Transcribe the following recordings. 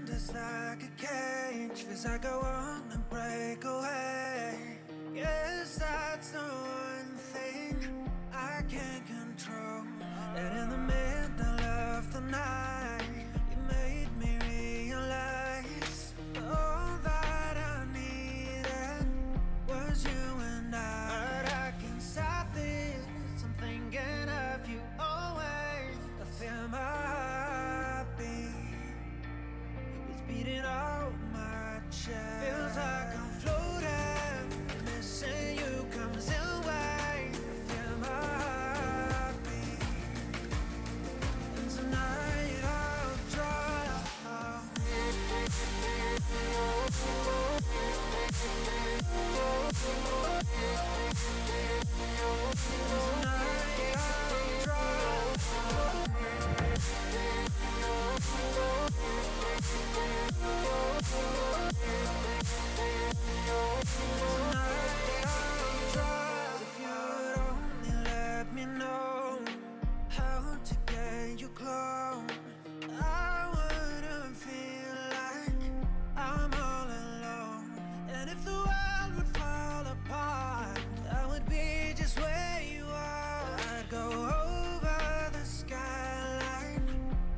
mind is like a cage, feels like I wanna break away. Yes, that's the one thing I can't control. And in the middle of the night, you made me realize all that I needed was you and I. But I can't stop this, I'm thinking of you always. I feel my heartbeat, it's beating out my chest. Feels like I'm floating, missing you comes in waves. I feel my heartbeat, and tonight I'll draw. Tonight I'll draw. If you'd only let me know how to get you close, I wouldn't feel like I'm all alone. And if the world would fall apart, I would be just where you are. I'd go over the skyline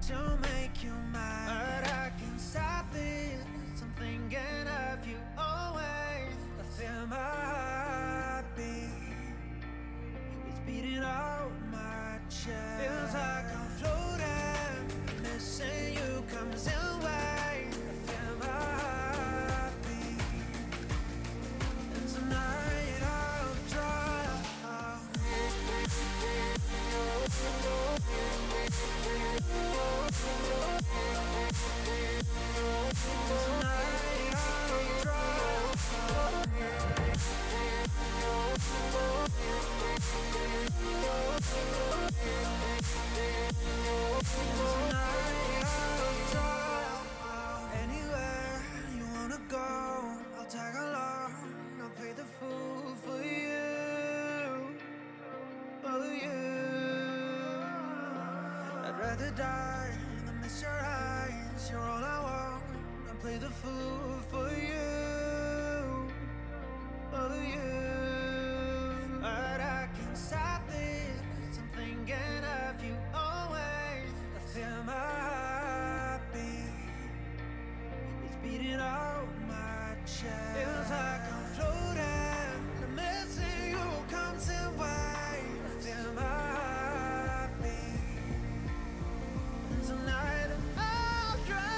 to make you mine. But I can't stop this, I'm thinking of you always. I feel my heartbeat, it's beating out my chest. Feels like I'm floating, missing you comes in waves. I feel my heartbeat, and tonight I'll draw. Tonight I'll draw. Tonight I'll draw. Anywhere you wanna go, I'll tag along. I'll play the fool for you, for you. I'd rather die than miss your eyes. You're all I want. I'll play the fool for you, for you. But I can't stop this, I'm thinking of you always. I feel my heartbeat, it's beating out my chest. Feels like I'm floating, I'm missing you comes in waves. I feel my heartbeat, and tonight I'll drown.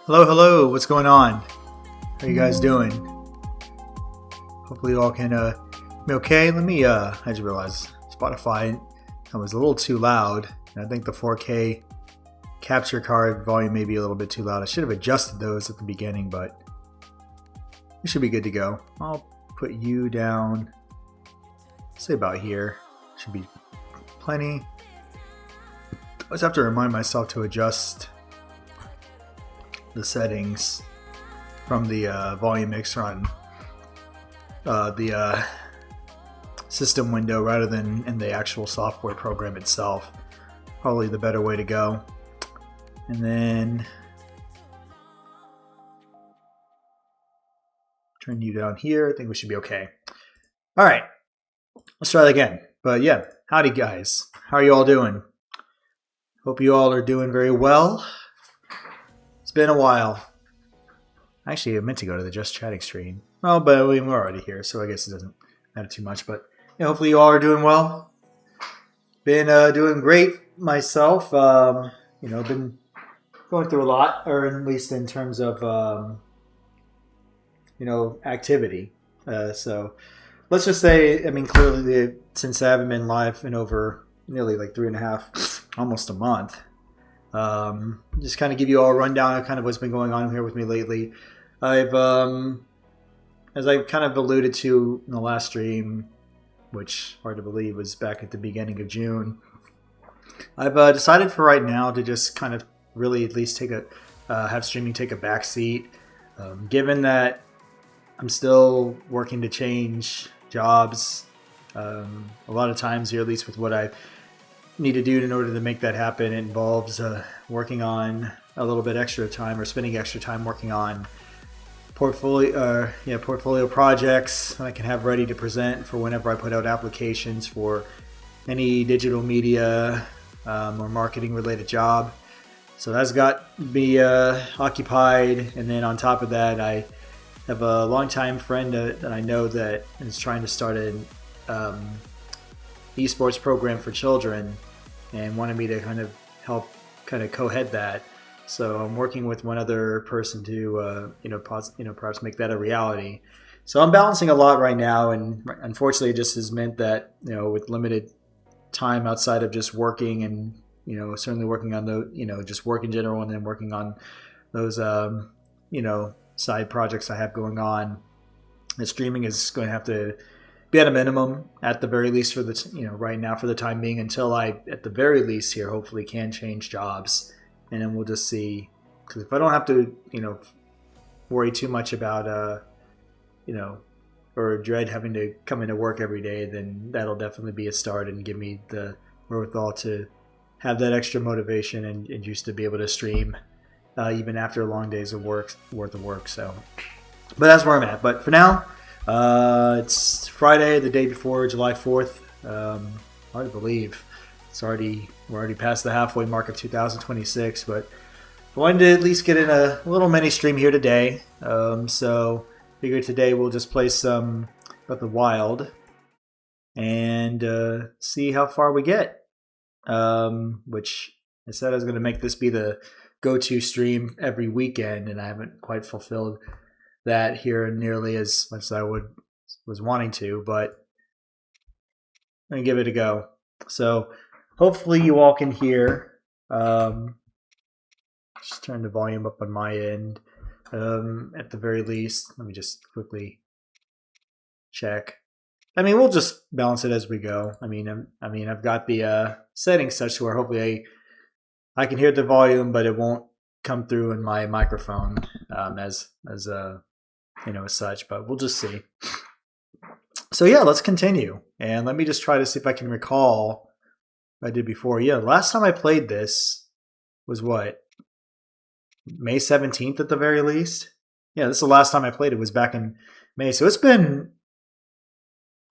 Hello, hello, what's going on? How you guys doing? Hopefully you all can be okay. Let me, I just realized Spotify was a little too loud. And I think the 4K capture card volume may be a little bit too loud. I should have adjusted those at the beginning, but we should be good to go. I'll put you down, say about here. Should be plenty. I just have to remind myself to adjust the settings from the volume mixer on the system window rather than in the actual software program itself. Probably the better way to go. And then turn you down here. I think we should be okay. All right, let's try that again. But yeah, howdy guys. How are you all doing? Hope you all are doing very well. It's been a while. Actually, I meant to go to the Just Chatting stream. Well, but we're already here, so I guess it doesn't matter too much. But yeah, hopefully you all are doing well. Been doing great myself. Been going through a lot, or at least in terms of activity. So let's just say, I mean, clearly since I haven't been live in over nearly like 3.5, almost a month. Just kind of give you all a rundown of kind of what's been going on here with me lately. I've, as I kind of alluded to in the last stream, which hard to believe was back at the beginning of June, I've decided for right now to just kind of really at least have streaming take a back seat. Given that I'm still working to change jobs, a lot of times here, at least with what I need to do in order to make that happen, it involves working on a little bit extra time or spending extra time working on portfolio projects that I can have ready to present for whenever I put out applications for any digital media or marketing related job. So that's got me occupied. And then on top of that, I have a longtime friend that I know that is trying to start an esports program for children and wanted me to kind of help kind of co-head that. So I'm working with one other person to perhaps make that a reality. So I'm balancing a lot right now, and unfortunately it just has meant that with limited time outside of just working and certainly working on the just work in general, and then working on those side projects I have going on, the streaming is going to have to be at a minimum at the very least for the right now for the time being, until I at the very least here hopefully can change jobs, and then we'll just see. Because if I don't have to worry too much about or dread having to come into work every day, then that'll definitely be a start and give me the wherewithal to have that extra motivation and just to be able to stream even after long days of work worth of work. So But that's where I'm at. But for now, it's Friday, the day before July 4th. Hard to believe. We're already past the halfway mark of 2026, but I wanted to at least get in a little mini stream here today. So figured today we'll just play some Breath of the Wild and see how far we get. Which I said I was going to make this be the go-to stream every weekend, and I haven't quite fulfilled that here nearly as much as I was wanting to, but I'm going to give it a go. So hopefully you all can hear. Just turn the volume up on my end. At the very least, let me just quickly check. I mean, we'll just balance it as we go. I mean, I've got the settings such where hopefully I can hear the volume, but it won't come through in my microphone as such. But we'll just see. So yeah, let's continue, and let me just try to see if I can recall what I did before. Yeah, last time I played this was what? May 17th at the very least. Yeah, this is the last time I played it, was back in May. So it's been,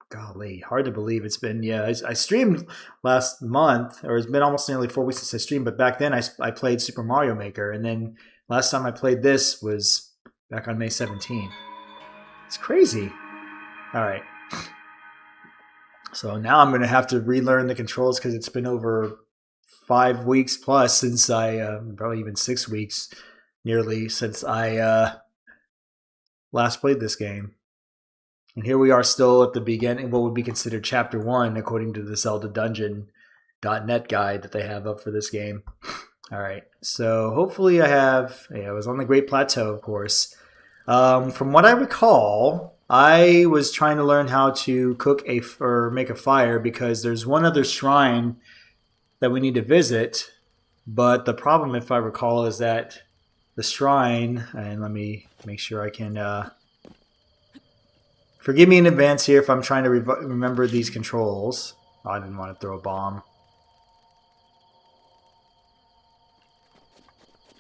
golly, hard to believe. It's been, I streamed last month, or it's been almost nearly 4 weeks since I streamed, but back then I played Super Mario Maker, and then last time I played this was back on May 17th. It's crazy. All right. So now I'm going to have to relearn the controls because it's been over 5 weeks plus since probably even 6 weeks nearly since I last played this game. And here we are still at the beginning, what would be considered Chapter 1 according to the ZeldaDungeon.net guide that they have up for this game. All right, so hopefully I was on the Great Plateau, of course. From what I recall, I was trying to learn how to cook or make a fire because there's one other shrine that we need to visit, but the problem, if I recall, is that the shrine, and let me make sure I can, forgive me in advance here if I'm trying to remember these controls. Oh, I didn't want to throw a bomb.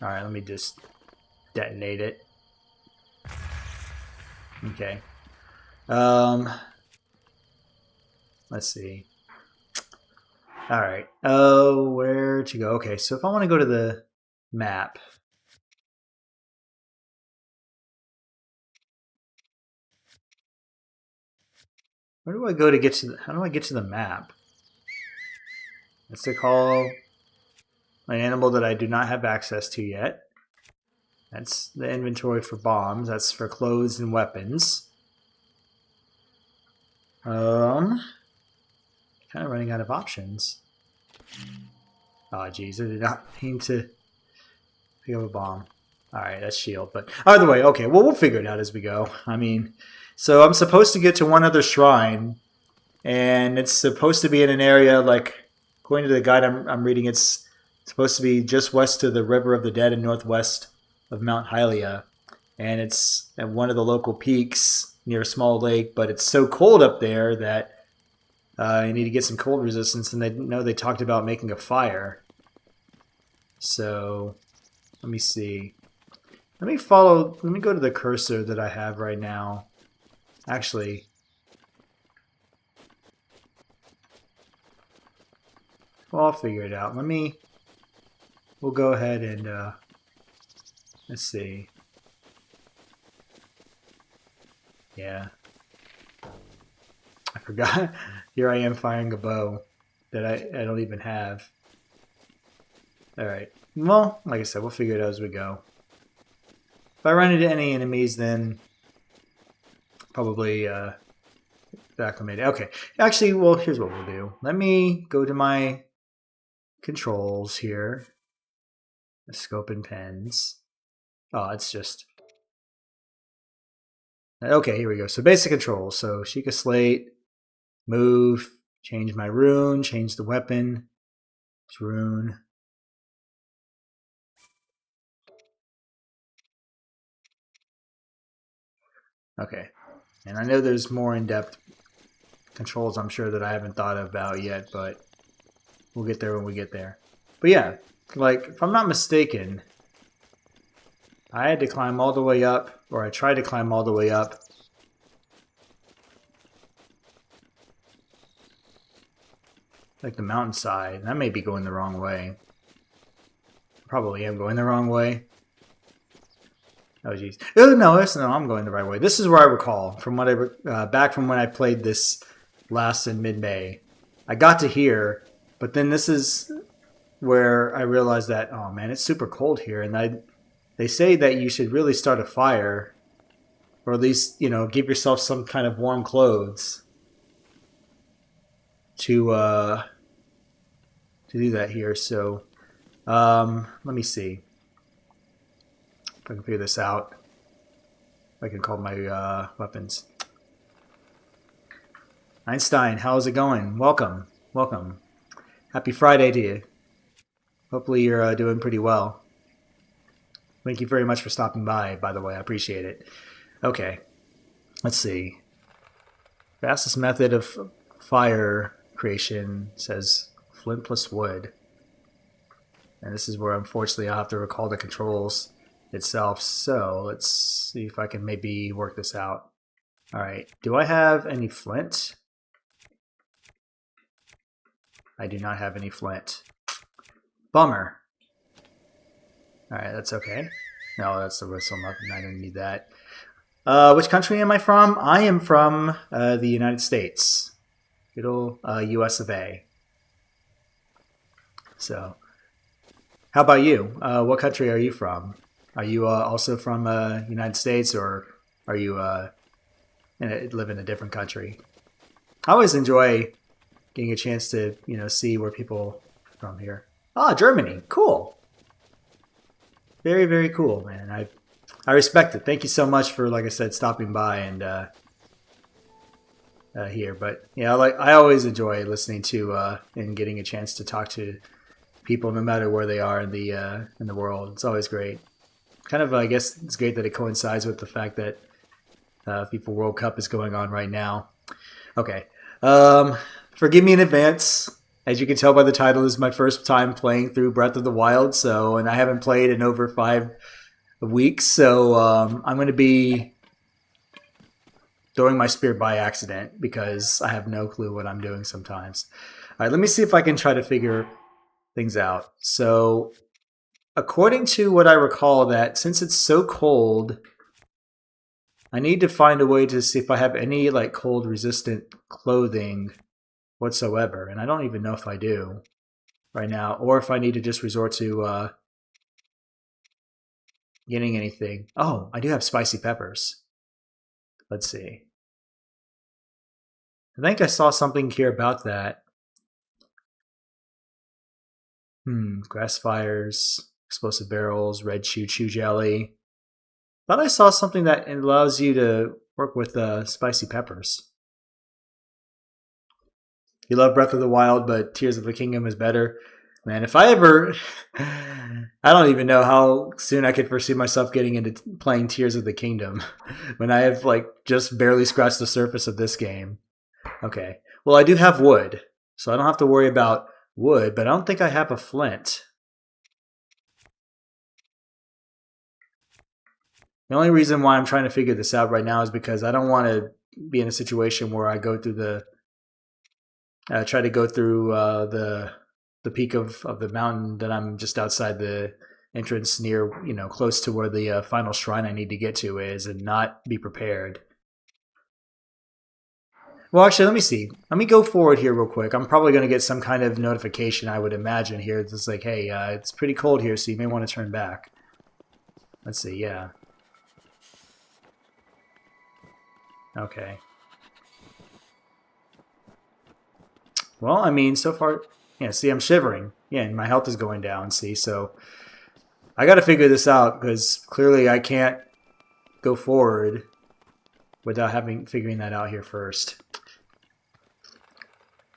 Alright, let me just detonate it. Okay. Let's see. Alright. Oh, where to go? Okay, so if I want to go to the map. Where do I go to get to how do I get to the map? That's to call an animal that I do not have access to yet. That's the inventory for bombs. That's for clothes and weapons. Kind of running out of options. Oh, geez, I did not mean to pick up a bomb. Alright, that's shield. But either way, okay, well, we'll figure it out as we go. I mean, so I'm supposed to get to one other shrine, and it's supposed to be in an area, like, according to the guide I'm reading, it's supposed to be just west of the River of the Dead and northwest of Mount Hylia. And it's at one of the local peaks near a small lake, but it's so cold up there that you need to get some cold resistance, and they talked about making a fire. So, let me see. Let me go to the cursor that I have right now. Actually, well, I'll figure it out. We'll go ahead and, let's see. Yeah. I forgot. Here I am firing a bow that I don't even have. Alright. Well, like I said, we'll figure it out as we go. If I run into any enemies, then probably acclimated. Okay. Actually, well, here's what we'll do. Let me go to my controls here. The scope and pens. Oh, it's just... Okay, here we go. So basic controls. So Sheikah Slate, move, change my rune, change the weapon. It's rune. Okay. And I know there's more in-depth controls I'm sure that I haven't thought about yet, but we'll get there when we get there. But yeah, like, if I'm not mistaken, I had to climb all the way up, or I tried to climb all the way up. Like the mountainside. That may be going the wrong way. Probably am going the wrong way. Oh jeez. Oh no, I'm going the right way. This is where I recall from what back from when I played this last in mid-May. I got to here, but then this is where I realized that, oh man, it's super cold here, and they say that you should really start a fire, or at least, you know, give yourself some kind of warm clothes to do that here. So let me see if I can figure this out. If I can call my weapons. Einstein, how's it going? Welcome. Welcome. Happy Friday to you. Hopefully you're doing pretty well. Thank you very much for stopping by the way. I appreciate it. Okay. Let's see. Fastest method of fire creation says flint plus wood. And this is where, unfortunately, I'll have to recall the controls itself. So let's see if I can maybe work this out. All right. Do I have any flint? I do not have any flint. Bummer. All right, that's okay. No, that's the whistle. I don't need that. Which country am I from? I am from the United States. Good old US of A. So, how about you? What country are you from? Are you also from United States, or are you live in a different country? I always enjoy getting a chance to, you know, see where people are from here. Ah, Germany. Cool. Very, very cool, man. I respect it. Thank you so much for, like I said, stopping by and here. But yeah, I always enjoy listening to and getting a chance to talk to people, no matter where they are in the world. It's always great. Kind of, I guess, it's great that it coincides with the fact that FIFA World Cup is going on right now. Okay. Forgive me in advance. As you can tell by the title, this is my first time playing through Breath of the Wild, and I haven't played in over 5 weeks, so I'm going to be throwing my spear by accident because I have no clue what I'm doing sometimes. All right, let me see if I can try to figure things out. So, according to what I recall, that since it's so cold, I need to find a way to see if I have any like cold resistant clothing whatsoever, and I don't even know if I do right now, or if I need to just resort to getting anything. Oh, I do have spicy peppers. Let's see. I think I saw something here about that. Grass fires, explosive barrels, red chew jelly. Thought I saw something that allows you to work with spicy peppers. You love Breath of the Wild, but Tears of the Kingdom is better. Man, if I ever... I don't even know how soon I could foresee myself getting into playing Tears of the Kingdom when I have like just barely scratched the surface of this game. Okay. Well, I do have wood, so I don't have to worry about wood, but I don't think I have a flint. The only reason why I'm trying to figure this out right now is because I don't want to be in a situation where I go through the... try to go through the peak of the mountain that I'm just outside the entrance near, you know, close to where the final shrine I need to get to is, and not be prepared. Well, actually, let me see. Let me go forward here real quick. I'm probably going to get some kind of notification, I would imagine, here. It's like, hey, it's pretty cold here, so you may want to turn back. Let's see, yeah. Okay. Well, I mean, so far, yeah, see, I'm shivering. Yeah, and my health is going down, see, so I got to figure this out because clearly I can't go forward without figuring that out here first.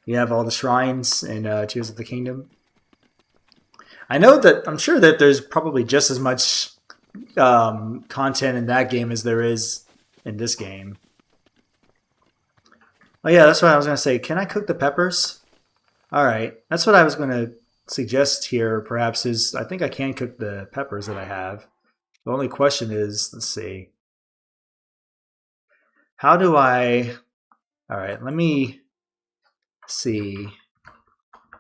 You have all the shrines in Tears of the Kingdom. I'm sure that there's probably just as much content in that game as there is in this game. Oh yeah, that's what I was going to say. Can I cook the peppers? All right. That's what I was going to suggest here, perhaps, is I think I can cook the peppers that I have. The only question is, let's see. How do I... All right, let me see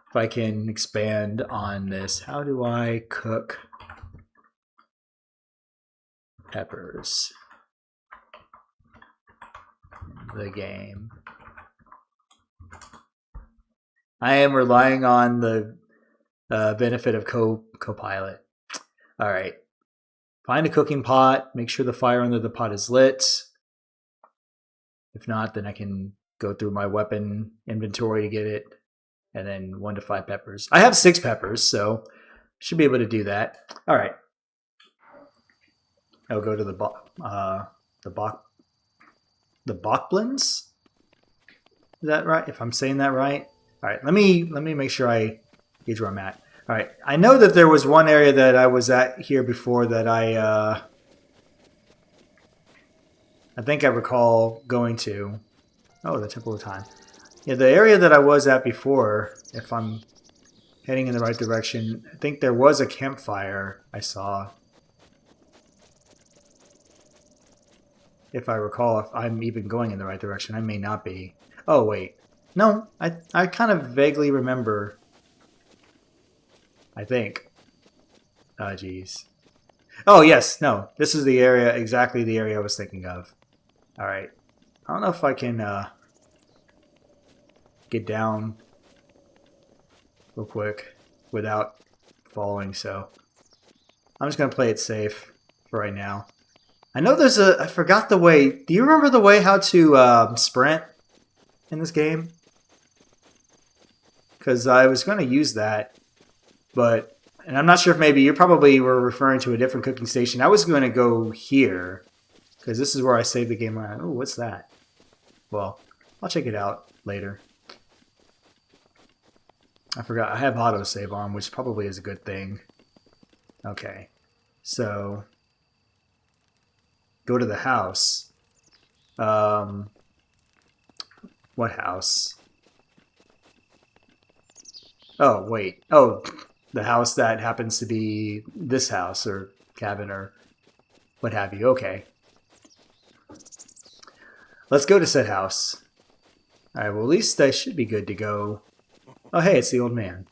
if I can expand on this. How do I cook peppers in the game? I am relying on the benefit of Copilot. All right. Find a cooking pot. Make sure the fire under the pot is lit. If not, then I can go through my weapon inventory to get it. And then 1 to 5 peppers. I have 6 peppers, so should be able to do that. All right. I'll go to the Bockblins. Is that right? If I'm saying that right? All right. Let me make sure I gauge where I'm at. All right. I know that there was one area that I was at here before that I think I recall going to. Oh, the Temple of Time. Yeah, the area that I was at before, if I'm heading in the right direction, I think there was a campfire I saw. If I recall, if I'm even going in the right direction, I may not be. Oh, wait. No, I kind of vaguely remember. I think. Oh, jeez. Oh, yes. No, this is the area, exactly the area I was thinking of. All right. I don't know if I can get down real quick without falling, so I'm just going to play it safe for right now. I know there's I forgot the way. Do you remember the way how to sprint in this game? Because I was going to use that, but, and I'm not sure if maybe you probably were referring to a different cooking station. I was going to go here, because this is where I saved the game. Oh, what's that? Well, I'll check it out later. I forgot. I have autosave on, which probably is a good thing. Okay. So, go to the house. What house? Oh, wait. Oh, the house that happens to be this house or cabin or what have you. Okay. Let's go to said house. All right, well, at least I should be good to go. Oh, hey, it's the old man.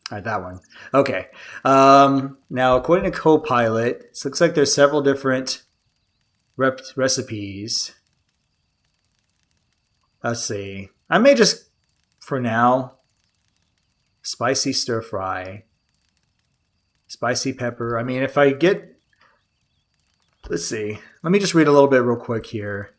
All right, that one. Okay. Now, according to Copilot, it looks like there's several different recipes. Let's see. I may just, for now, spicy stir fry, spicy pepper. I mean, if I get, let's see. Let me just read a little bit real quick here.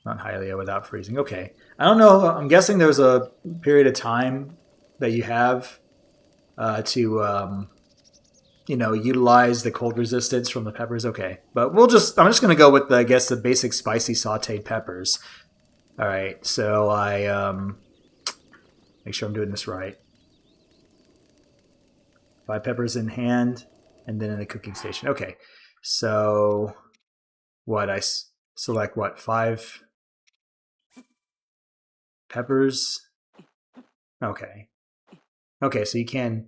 Not Hylia without freezing. Okay. I don't know. I'm guessing there's a period of time that you have to, utilize the cold resistance from the peppers. Okay. But I'm just going to go with, I guess, the basic spicy sauteed peppers. All right. So I, make sure I'm doing this right. 5 peppers in hand and then in the cooking station. Okay. So what I select, 5 peppers. Okay. Okay, so you can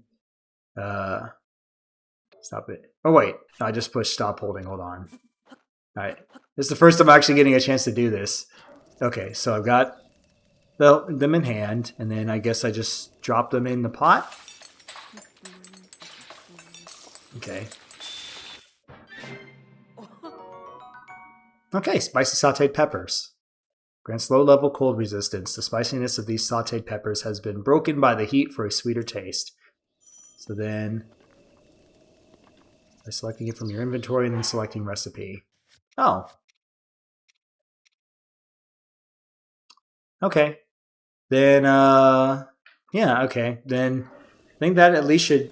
stop it. Oh, wait. I just pushed stop holding. Hold on. All right. This is the first time I'm actually getting a chance to do this. Okay, so I've got them in hand, and then I guess I just drop them in the pot. Okay. Okay, spicy sauteed peppers. Grants low-level cold resistance. The spiciness of these sauteed peppers has been broken by the heat for a sweeter taste. So then, by selecting it from your inventory and then selecting recipe. Oh. Okay. Then, yeah, okay. Then I think that at least should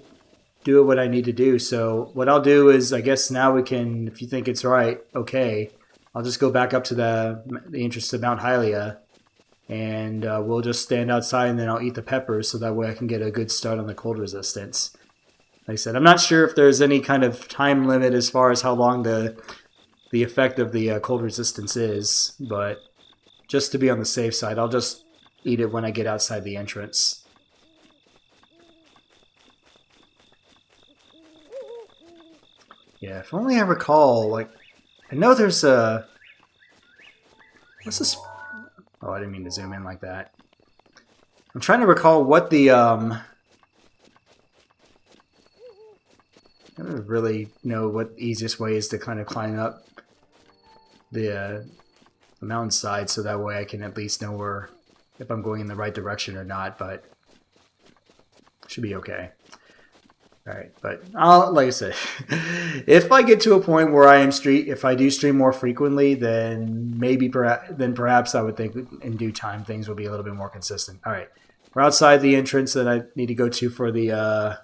do what I need to do. So what I'll do is, I guess now we can, if you think it's right, okay, I'll just go back up to the entrance to Mount Hylia, and we'll just stand outside, and then I'll eat the peppers so that way I can get a good start on the cold resistance. Like I said, I'm not sure if there's any kind of time limit as far as how long the effect of the cold resistance is, but just to be on the safe side, I'll just eat it when I get outside the entrance. Yeah, if only I recall, like, I know there's a... What's this? Oh, I didn't mean to zoom in like that. I'm trying to recall what the, I don't really know what the easiest way is to kind of climb up the mountainside, so that way I can at least know where, if I'm going in the right direction or not, but should be okay. Alright, but like I said, if I get to a point where if I do stream more frequently, then perhaps I would think in due time things will be a little bit more consistent. Alright, we're outside the entrance that I need to go to for the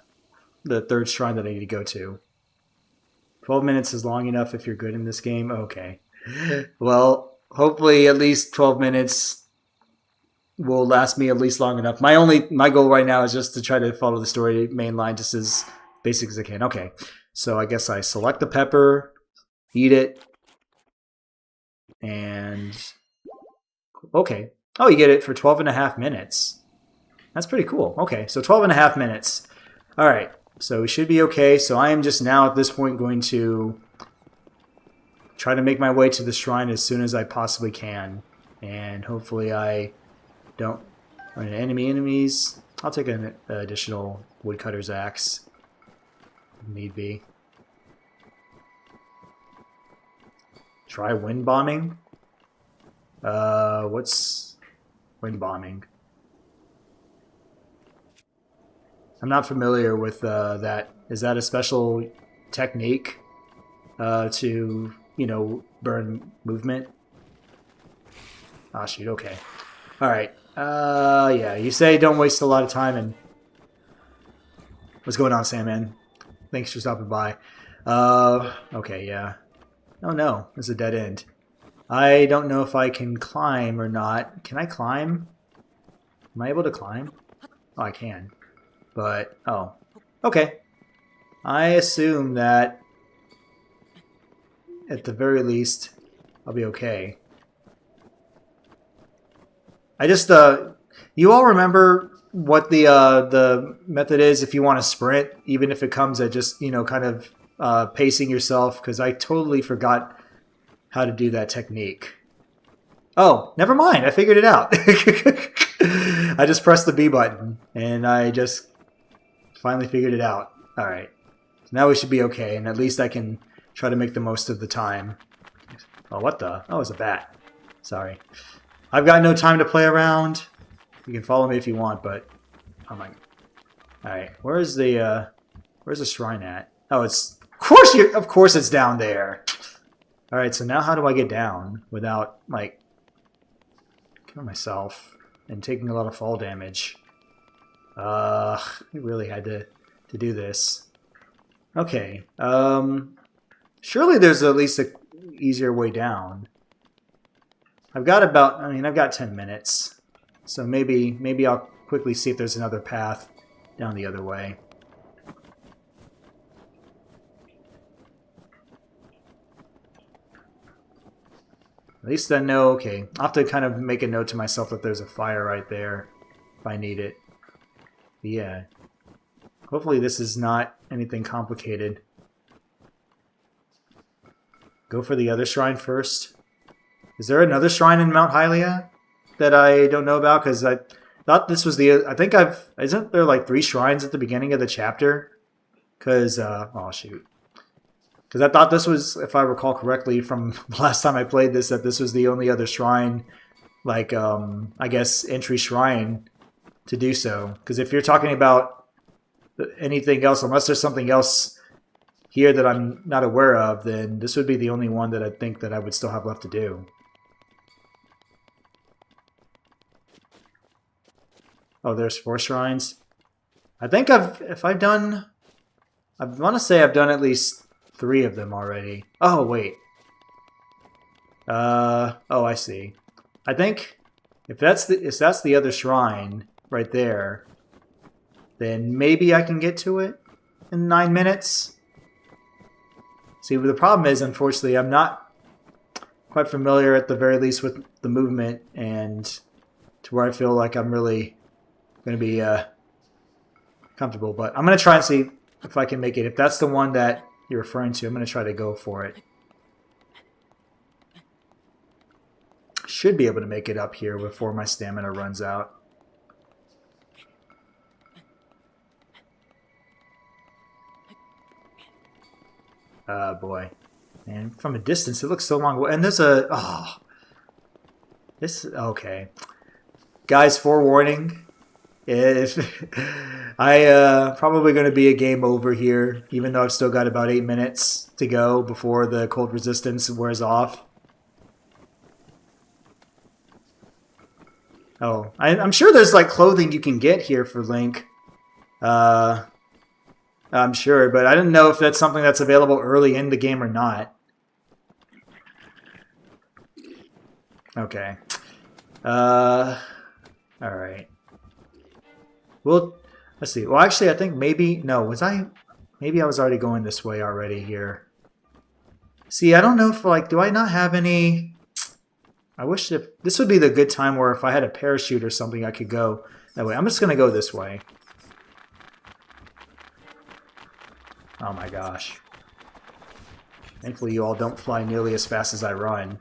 third shrine that I need to go to. 12 minutes is long enough if you're good in this game? Okay. Well, hopefully at least 12 minutes will last me at least long enough. My goal right now is just to try to follow the story main line just as basic as I can. Okay, so I guess I select the pepper, eat it, and okay. Oh, you get it for 12 and a half minutes. That's pretty cool. Okay, so 12 and a half minutes. All right, so we should be okay. So I am just now at this point going to try to make my way to the shrine as soon as I possibly can, and hopefully I don't run into enemies. I'll take an additional woodcutter's axe if need be. Try wind bombing. What's wind bombing? I'm not familiar with that. Is that a special technique to, burn movement? Ah, shoot, okay. Alright. Yeah, you say don't waste a lot of time, and... What's going on, Sandman? Thanks for stopping by. Okay, yeah. Oh no, it's a dead end. I don't know if I can climb or not. Can I climb? Am I able to climb? Oh, I can. But, oh. Okay. I assume that, at the very least, I'll be okay. I just, you all remember what the method is if you want to sprint, even if it comes at just, kind of pacing yourself, because I totally forgot how to do that technique. Oh, never mind. I figured it out. I just pressed the B button, and I just finally figured it out. All right. So now we should be okay, and at least I can try to make the most of the time. Oh, what the? Oh, it's a bat. Sorry. I've got no time to play around. You can follow me if you want, but... Oh my... Alright, where's the shrine at? Oh, it's... Of course it's down there! Alright, so now how do I get down without, like... killing myself and taking a lot of fall damage? We really had to do this. Okay, surely there's at least an easier way down. I've got 10 minutes. So maybe I'll quickly see if there's another path down the other way. At least I know, okay. I'll have to kind of make a note to myself that there's a fire right there if I need it. But yeah. Hopefully this is not anything complicated. Go for the other shrine first. Is there another shrine in Mount Hylia that I don't know about? Because I thought this was isn't there like 3 shrines at the beginning of the chapter? Because, oh shoot. Because I thought this was, if I recall correctly from the last time I played this, that this was the only other shrine, like, I guess, entry shrine to do so. Because if you're talking about anything else, unless there's something else here that I'm not aware of, then this would be the only one that I think that I would still have left to do. Oh, there's 4 shrines. I think I want to say I've done at least 3 of them already. Oh, wait. Oh, I see. I think if that's the other shrine right there, then maybe I can get to it in 9 minutes. See, the problem is, unfortunately, I'm not quite familiar, at the very least, with the movement, and to where I feel like I'm really going to be comfortable. But I'm going to try and see if I can make it. If that's the one that you're referring to. I'm going to try to go for it. Should be able to make it up here before my stamina runs out. Boy. And from a distance, it looks so long away. And there's a... Oh. This... Okay. Guys, forewarning. If probably going to be a game over here, even though I've still got about 8 minutes to go before the cold resistance wears off. Oh, I'm sure there's like clothing you can get here for Link. I'm sure, but I didn't know if that's something that's available early in the game or not. Okay. Alright. Well, let's see. Well, actually, I think maybe... No, was I... Maybe I was already going this way already here. See, I don't know if, like, do I not have any... I wish if... This would be the good time where if I had a parachute or something, I could go that way. I'm just going to go this way. Oh my gosh. Thankfully, you all don't fly nearly as fast as I run.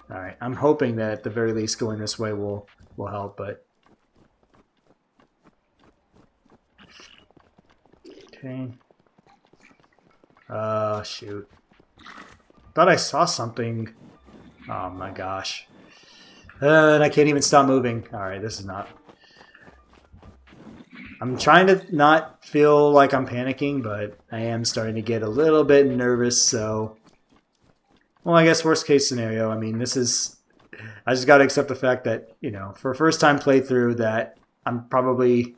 Alright, I'm hoping that at the very least going this way will help, but... Okay. Shoot. Thought I saw something. Oh my gosh. And I can't even stop moving. Alright, this is not... I'm trying to not feel like I'm panicking, but I am starting to get a little bit nervous, so... Well, I guess worst case scenario, I mean, this is... I just got to accept the fact that, you know, for a first time playthrough that I'm probably...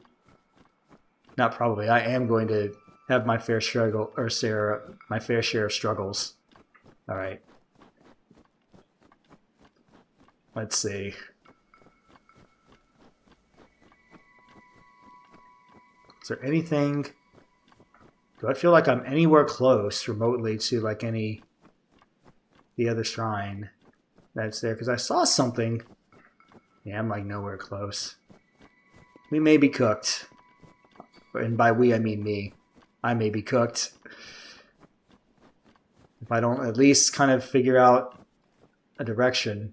Not probably, I am going to have my fair struggle, or my fair share of struggles. Alright. Let's see. Is there anything... Do I feel like I'm anywhere close remotely to like the other shrine that's there? Because I saw something. Yeah, I'm like nowhere close. We may be cooked. And by we, I mean me. I may be cooked. If I don't at least kind of figure out a direction.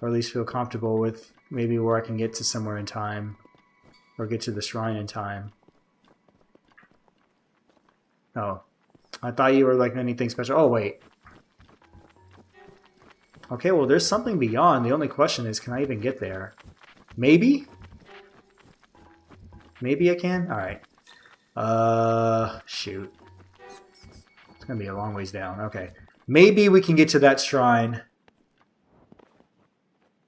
Or at least feel comfortable with maybe where I can get to somewhere in time. Or get to the shrine in time. Oh. I thought you were like anything special. Oh, wait. Okay, well, there's something beyond. The only question is, can I even get there? Maybe? Maybe I can? Alright. Shoot. It's gonna be a long ways down. Okay. Maybe we can get to that shrine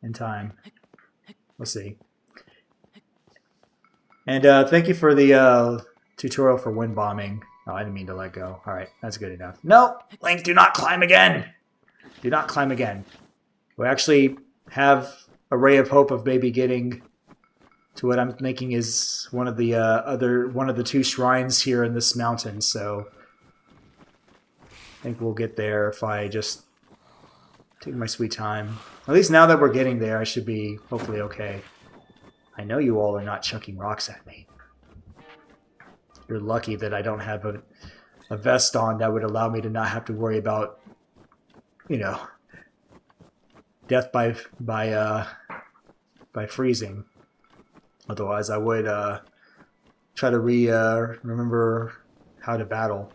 in time. We'll see. And thank you for the tutorial for wind bombing. Oh, I didn't mean to let go. Alright, that's good enough. No! Link, do not climb again! Do not climb again. We actually have a ray of hope of maybe getting to what I'm thinking is one of the two shrines here in this mountain, so I think we'll get there if I just take my sweet time. At least now that we're getting there, I should be hopefully okay. I know you all are not chucking rocks at me. You're lucky that I don't have a vest on that would allow me to not have to worry about, you know, death by freezing. Otherwise, I would try to remember how to battle.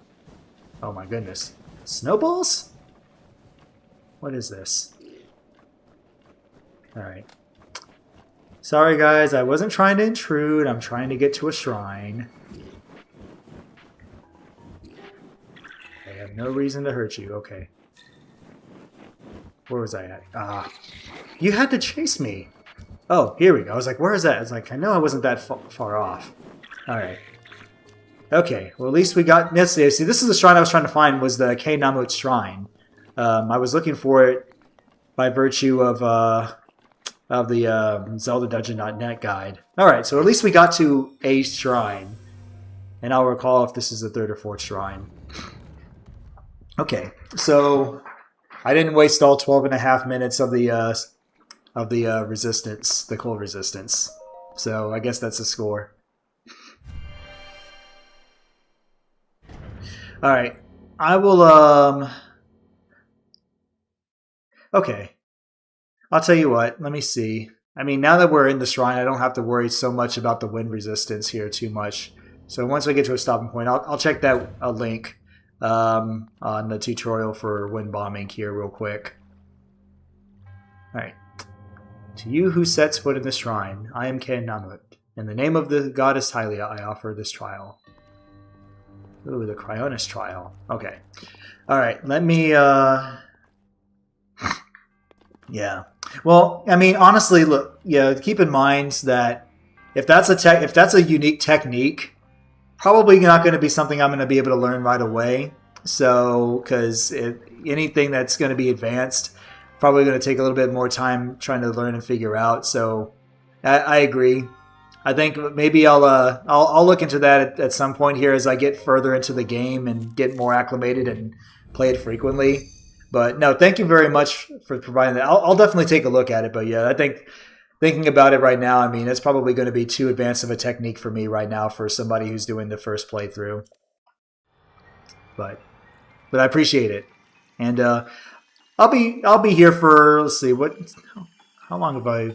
Oh my goodness. Snowballs? What is this? Alright. Sorry guys, I wasn't trying to intrude. I'm trying to get to a shrine. I have no reason to hurt you. Okay. Where was I at? Ah. You had to chase me. Oh, here we go. I was like, where is that? I was like, I know I wasn't that far off. Alright. Okay, well at least we got... Let's see, this is the shrine I was trying to find, was the Khe Namut Shrine. I was looking for it by virtue of the ZeldaDungeon.net guide. Alright, so at least we got to a shrine. And I'll recall if this is the third or fourth shrine. Okay, so I didn't waste all 12 and a half minutes of the resistance, the cold resistance. So I guess that's a score. All right. I will, okay. I'll tell you what. Let me see. I mean, now that we're in the shrine, I don't have to worry so much about the wind resistance here too much. So once we get to a stopping point, I'll check that link on the tutorial for wind bombing here real quick. All right. To you who sets foot in the shrine, I am Ken Namut. In the name of the goddess Hylia, I offer this trial. Ooh, the Cryonis trial. Okay. All right. Let me. Yeah. Well, I mean, honestly, look. Yeah. Keep in mind that if that's a unique technique, probably not going to be something I'm going to be able to learn right away. So, because anything that's going to be advanced, probably going to take a little bit more time trying to learn and figure out. So, I agree. I think maybe I'll look into that at some point here as I get further into the game and get more acclimated and play it frequently. But no, thank you very much for providing that. I'll definitely take a look at it. But yeah, I think thinking about it right now, I mean, it's probably going to be too advanced of a technique for me right now for somebody who's doing the first playthrough. But I appreciate it, and I'll be here for, let's see, how long have I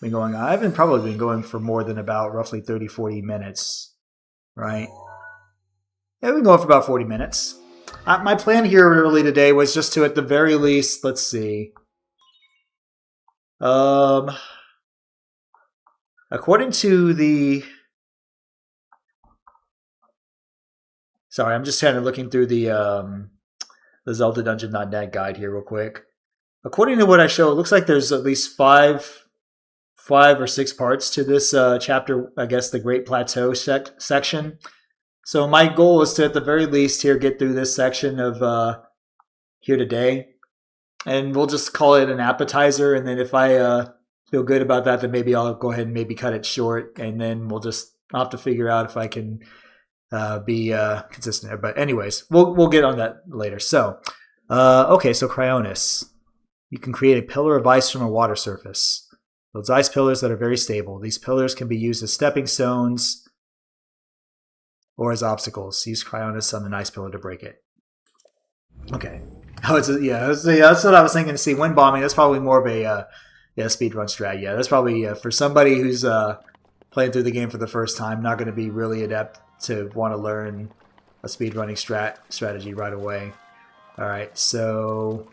been going on? I haven't probably been going for more than about roughly 30-40 minutes, right? Yeah, we've been going for about 40 minutes. My plan here really today was just to, at the very least, let's see. According to the... Sorry, I'm just kind of looking through the ZeldaDungeon.net guide here real quick. According to what I show, it looks like there's at least five or six parts to this chapter, I guess the Great Plateau section. So my goal is to, at the very least, here get through this section of here today. And we'll just call it an appetizer. And then if I feel good about that, then maybe I'll go ahead and maybe cut it short. And then I'll have to figure out if I can be consistent there. But anyways, we'll get on that later. So, okay, so Cryonis. You can create a pillar of ice from a water surface. Those ice pillars that are very stable. These pillars can be used as stepping stones or as obstacles. Use Cryonis on the ice pillar to break it. Okay. Oh, that's what I was thinking. To see wind bombing. That's probably more of a speedrun strat. Yeah, that's probably for somebody who's playing through the game for the first time, not going to be really adept to want to learn a speedrunning strategy right away. All right, so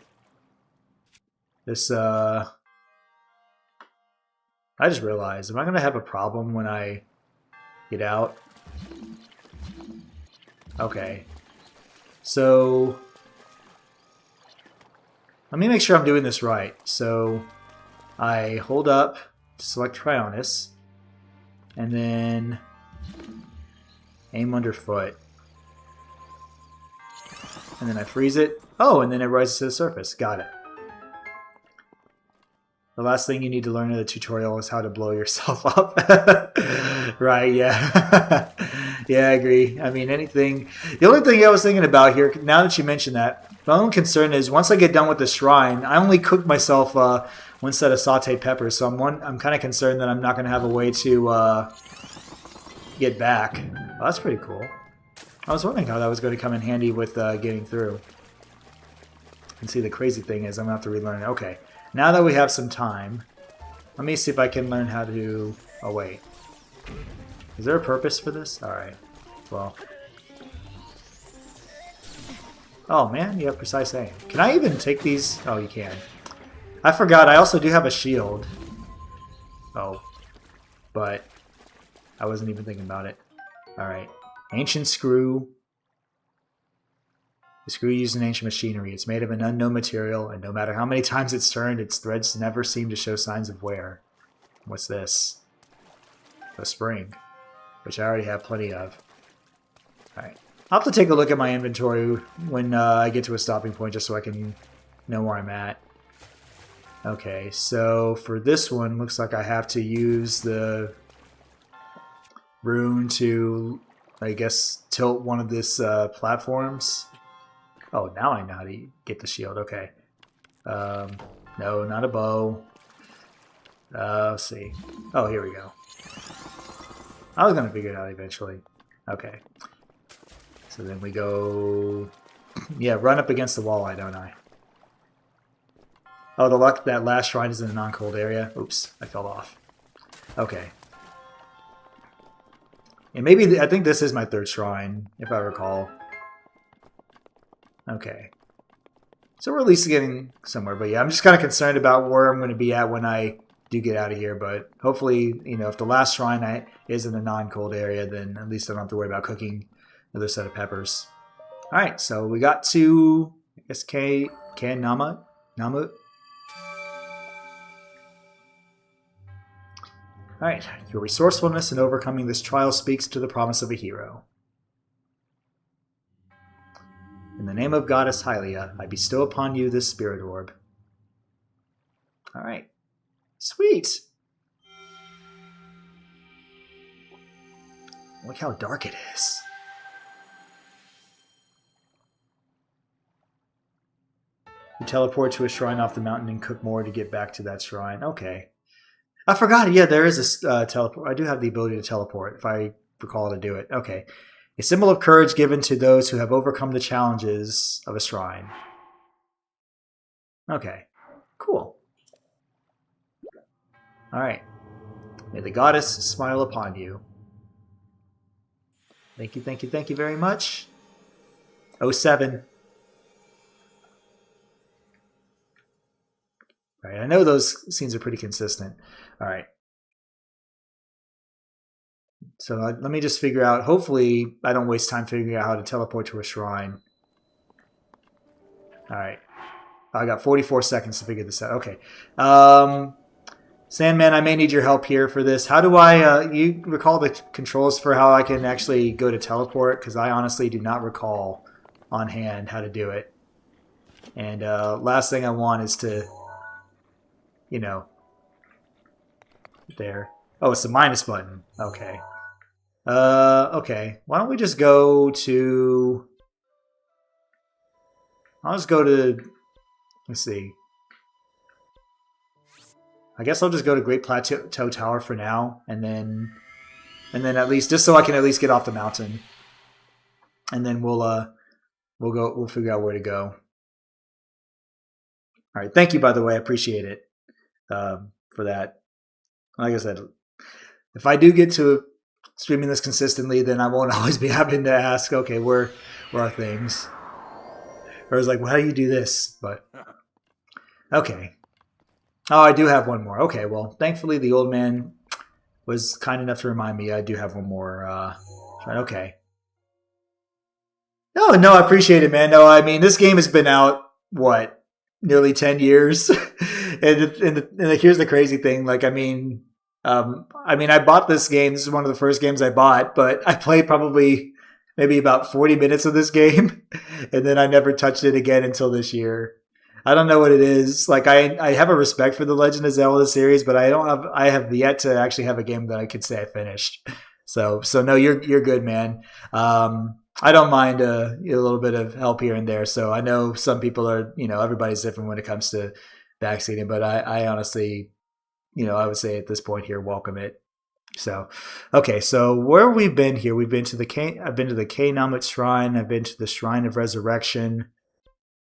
this I just realized, am I going to have a problem when I get out? Okay, so let me make sure I'm doing this right. So I hold up to select Cryonis, and then aim underfoot. And then I freeze it. Oh, and then it rises to the surface. Got it. The last thing you need to learn in the tutorial is how to blow yourself up. Right, yeah. Yeah, I agree. I mean, anything... The only thing I was thinking about here, now that you mentioned that, my only concern is once I get done with the shrine, I only cook myself one set of sauteed peppers, so I'm kind of concerned that I'm not going to have a way to get back. Oh, that's pretty cool. I was wondering how that was going to come in handy with getting through. And see, the crazy thing is I'm going to have to relearn it. Okay. Now that we have some time, let me see if I can learn how to... Oh, wait. Is there a purpose for this? Alright. Well. Oh, man, you have precise aim. Can I even take these? Oh, you can. I forgot, I also do have a shield. Oh. But I wasn't even thinking about it. Alright. Ancient screw. The screw used in ancient machinery. It's made of an unknown material, and no matter how many times it's turned, its threads never seem to show signs of wear. What's this? A spring, which I already have plenty of. Alright. I'll have to take a look at my inventory when I get to a stopping point, just so I can know where I'm at. Okay, so for this one, looks like I have to use the rune to, I guess, tilt one of these platforms. Oh, now I know how to get the shield. Okay. No, not a bow. Let's see. Oh, here we go. I was going to figure it out eventually. Okay. So then we go... Yeah, run up against the wall, don't I? Oh, that last shrine is in a non-cold area. Oops, I fell off. Okay. And maybe, I think this is my third shrine, if I recall. Okay. So we're at least getting somewhere. But yeah, I'm just kind of concerned about where I'm going to be at when I do get out of here. But hopefully, you know, if the last shrine is in a non-cold area, then at least I don't have to worry about cooking another set of peppers. Alright, so we got to, I guess, Namut? Alright, your resourcefulness in overcoming this trial speaks to the promise of a hero. In the name of Goddess Hylia, I bestow upon you this spirit orb. Alright. Sweet! Look how dark it is. You teleport to a shrine off the mountain and cook more to get back to that shrine. Okay. I forgot. Yeah, there is a teleport. I do have the ability to teleport, if I recall to do it. Okay. A symbol of courage given to those who have overcome the challenges of a shrine. Okay. Cool. Alright. May the goddess smile upon you. Thank you very much. 07. Alright, I know those scenes are pretty consistent. Alright. So let me just figure out, hopefully I don't waste time figuring out how to teleport to a shrine. Alright. I got 44 seconds to figure this out. Okay. Sandman, I may need your help here for this. How do I, you recall the controls for how I can actually go to teleport? Because I honestly do not recall on hand how to do it. And last thing I want is to, you know, there. Oh, it's the minus button. Okay. Okay. Why don't we just go to... I'll just go to... Let's see. I guess I'll just go to Great Plateau Tower for now, and then at least, just so I can at least get off the mountain. And then we'll figure out where to go. Alright, thank you, by the way. I appreciate it. For that. Like I said, if I do get to streaming this consistently, then I won't always be having to ask, okay, where are things? Or it's like, well, how do you do this? But okay. Oh, I do have one more. Okay, well, thankfully the old man was kind enough to remind me I do have one more. Okay. No, I appreciate it, man. No, I mean, this game has been out, what, nearly 10 years? and here's the crazy thing. Like, I mean, I bought this game. This is one of the first games I bought, but I played probably maybe about 40 minutes of this game, and then I never touched it again until this year. I don't know what it is. Like, I have a respect for the Legend of Zelda series, but I have yet to actually have a game that I could say I finished. So no, you're good, man. I don't mind a little bit of help here and there. So I know some people are, everybody's different when it comes to backseating, but I honestly, I would say at this point here, welcome it. So, okay, so where we've been here, I've been to the Namut Shrine, I've been to the Shrine of Resurrection,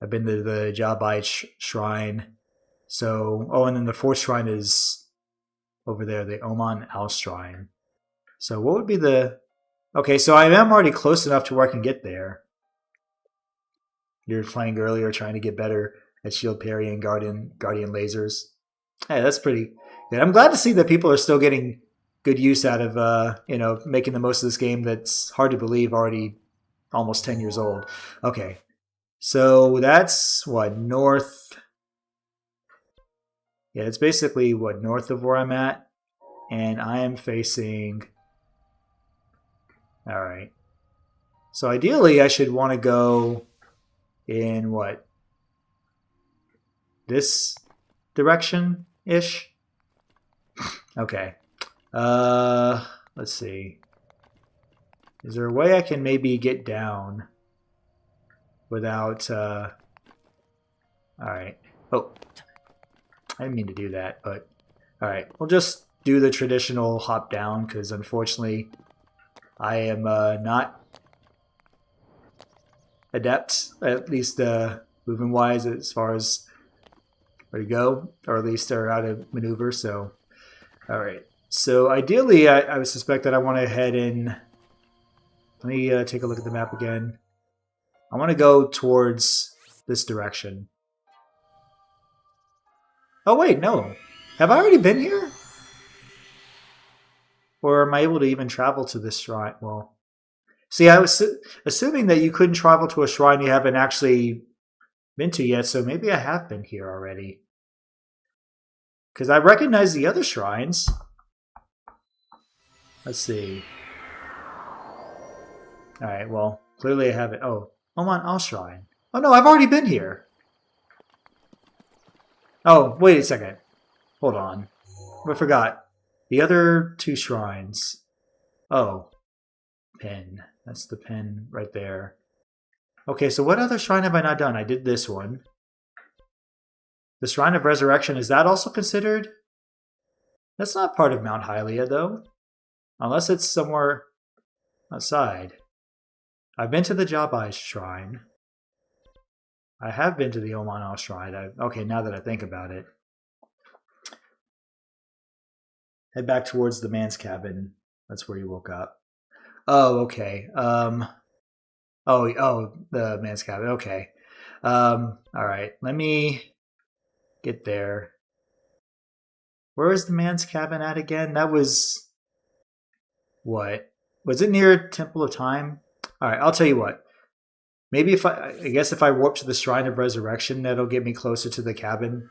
I've been to the Jabite Shrine. So, and then the fourth shrine is over there, the Oman Al Shrine. So what would be okay, so I am already close enough to where I can get there. You were playing earlier, trying to get better at shield parry and guardian lasers. Hey, that's pretty good. I'm glad to see that people are still getting good use out of, making the most of this game that's hard to believe already almost 10 years old. Okay, so that's what, north? Yeah, it's basically what, north of where I'm at, and I am facing... All right. So ideally, I should want to go in what? This direction-ish? Okay. Let's see. Is there a way I can maybe get down without, all right. Oh, I didn't mean to do that, but all right. We'll just do the traditional hop down because unfortunately I am not adept, at least movement wise, as far as where to go, or at least are how to maneuver. So, all right. So ideally, I would suspect that I want to head in. Let me take a look at the map again. I want to go towards this direction. Oh wait, no. Have I already been here? Or am I able to even travel to this shrine? Well, see, I was assuming that you couldn't travel to a shrine you haven't actually been to yet, so maybe I have been here already. Because I recognize the other shrines. Let's see. Alright, well, clearly I haven't. Oh, Oman Al Shrine. Oh no, I've already been here. Oh, wait a second. Hold on. I forgot. The other two shrines. Oh. Pin. That's the pin right there. Okay, so what other shrine have I not done? I did this one. The Shrine of Resurrection, is that also considered? That's not part of Mount Hylia, though. Unless it's somewhere outside. I've been to the Jabai Shrine. I have been to the Oman Al Shrine. Okay, now that I think about it. Head back towards the man's cabin. That's where you woke up. Oh, okay. Oh, the man's cabin. Okay. All right. Let me get there. Where is the man's cabin at again? That was what? Was it near Temple of Time? All right. I'll tell you what. Maybe I guess if I warp to the Shrine of Resurrection, that'll get me closer to the cabin,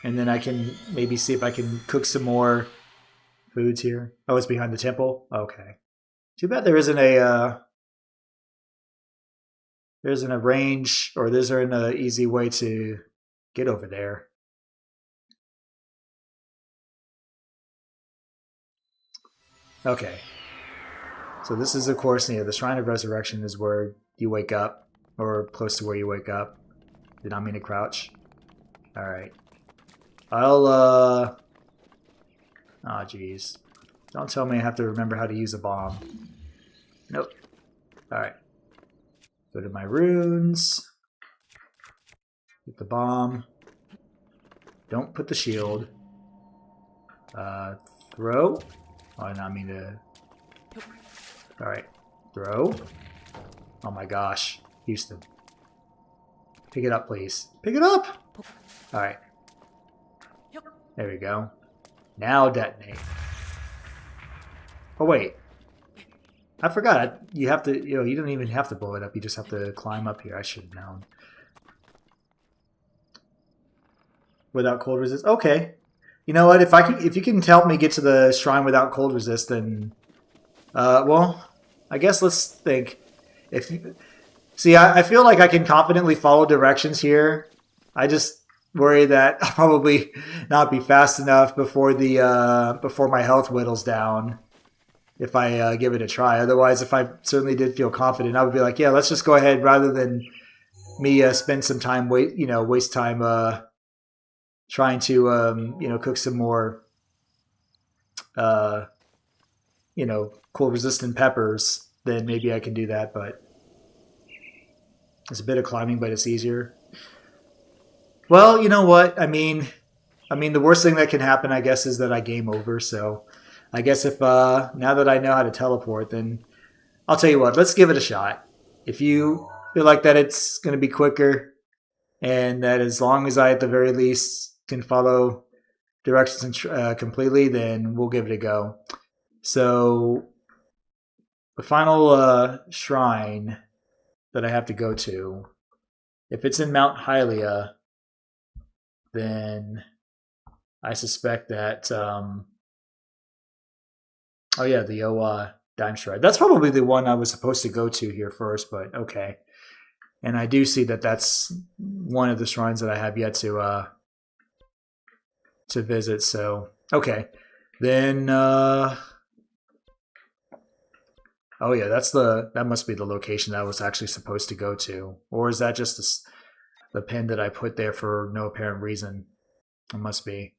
and then I can maybe see if I can cook some more foods here. Oh, it's behind the temple. Okay. Too bad there isn't a range, or there isn't an easy way to get over there. Okay. So this is, of course, the Shrine of Resurrection is where you wake up, or close to where you wake up. Did not mean to crouch. All right. I'll oh, jeez. Don't tell me I have to remember how to use a bomb. Nope. Alright. Go to my runes. Get the bomb. Don't put the shield. Throw. Oh, I did not mean to. Alright. Throw. Oh my gosh. Houston. Pick it up, please. Pick it up! Alright. There we go. Now detonate. Oh wait, I forgot. You have to. You don't even have to blow it up. You just have to climb up here. I should have known. Without cold resist. Okay. You know what? If you can help me get to the shrine without cold resist, then, well, I guess let's think. I feel like I can confidently follow directions here. I just worry that I'll probably not be fast enough before my health whittles down if I give it a try. Otherwise, if I certainly did feel confident, I would be like, yeah, let's just go ahead rather than me spend some time waste time trying to cook some more cold resistant peppers. Then maybe I can do that, but it's a bit of climbing, but it's easier. Well, you know what? I mean, the worst thing that can happen, I guess, is that I game over. So, I guess if now that I know how to teleport, then I'll tell you what. Let's give it a shot. If you feel like that it's going to be quicker, and that as long as I, at the very least, can follow directions completely, then we'll give it a go. So, the final shrine that I have to go to, if it's in Mount Hylia, then I suspect that, the Owa Dime Shrine. That's probably the one I was supposed to go to here first, but okay. And I do see that that's one of the shrines that I have yet to visit, so, okay. Then, oh yeah, that must be the location that I was actually supposed to go to. Or is that just the pin that I put there for no apparent reason? It must be.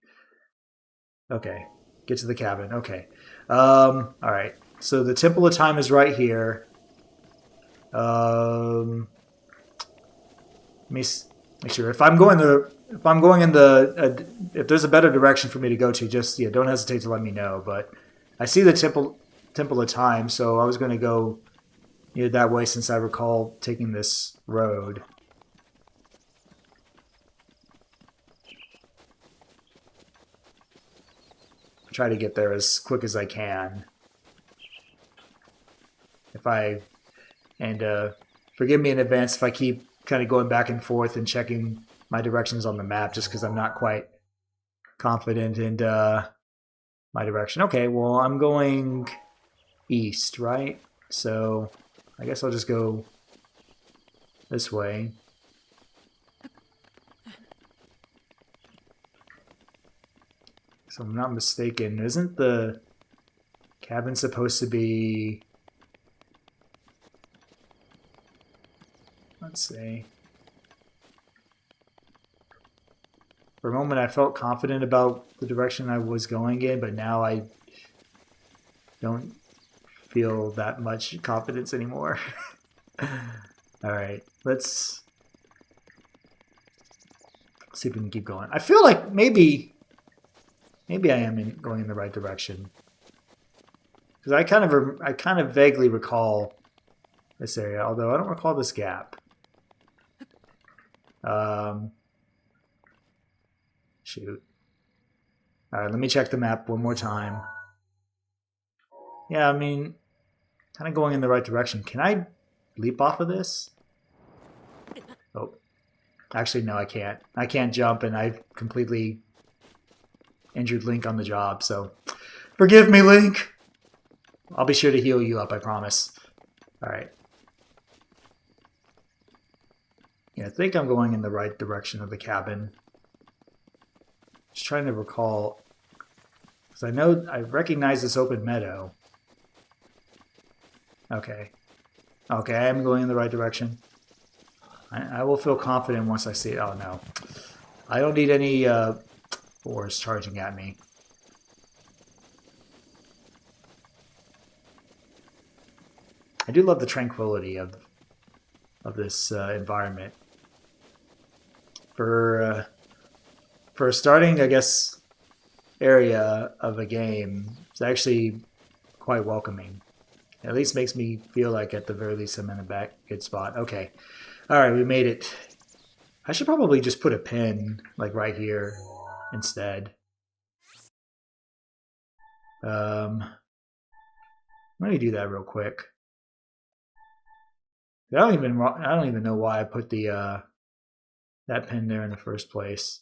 Okay, get to the cabin. Okay. All right. So the Temple of Time is right here. make sure. If I'm going in the if there's a better direction for me to go to, just don't hesitate to let me know. But I see the Temple of Time, so I was going to go that way since I recall taking this road. Try to get there as quick as I can. Forgive me in advance if I keep kind of going back and forth and checking my directions on the map, just because I'm not quite confident in my direction. Okay, well, I'm going east, right? So I guess I'll just go this way. If I'm not mistaken, isn't the cabin supposed to be... Let's see. For a moment I felt confident about the direction I was going in, but now I don't feel that much confidence anymore. Alright, let's see if we can keep going. I feel like maybe I am going in the right direction. Because I kind of vaguely recall this area, although I don't recall this gap. Shoot. Alright, let me check the map one more time. Yeah, I mean, kind of going in the right direction. Can I leap off of this? Oh. Actually, no, I can't. I can't jump, and I've completely injured Link on the job, so forgive me, Link. I'll be sure to heal you up, I promise. Alright. Yeah, I think I'm going in the right direction of the cabin. Just trying to recall, because I recognize this open meadow. Okay. Okay, I am going in the right direction. I will feel confident once I see it. Oh, no. I don't need any ores charging at me. I do love the tranquility of this environment. For a starting, I guess, area of a game, it's actually quite welcoming. It at least makes me feel like at the very least I'm in a good spot. Okay. Alright, we made it. I should probably just put a pin, like right here, instead. Let me do that real quick. I don't even know why I put the that pin there in the first place.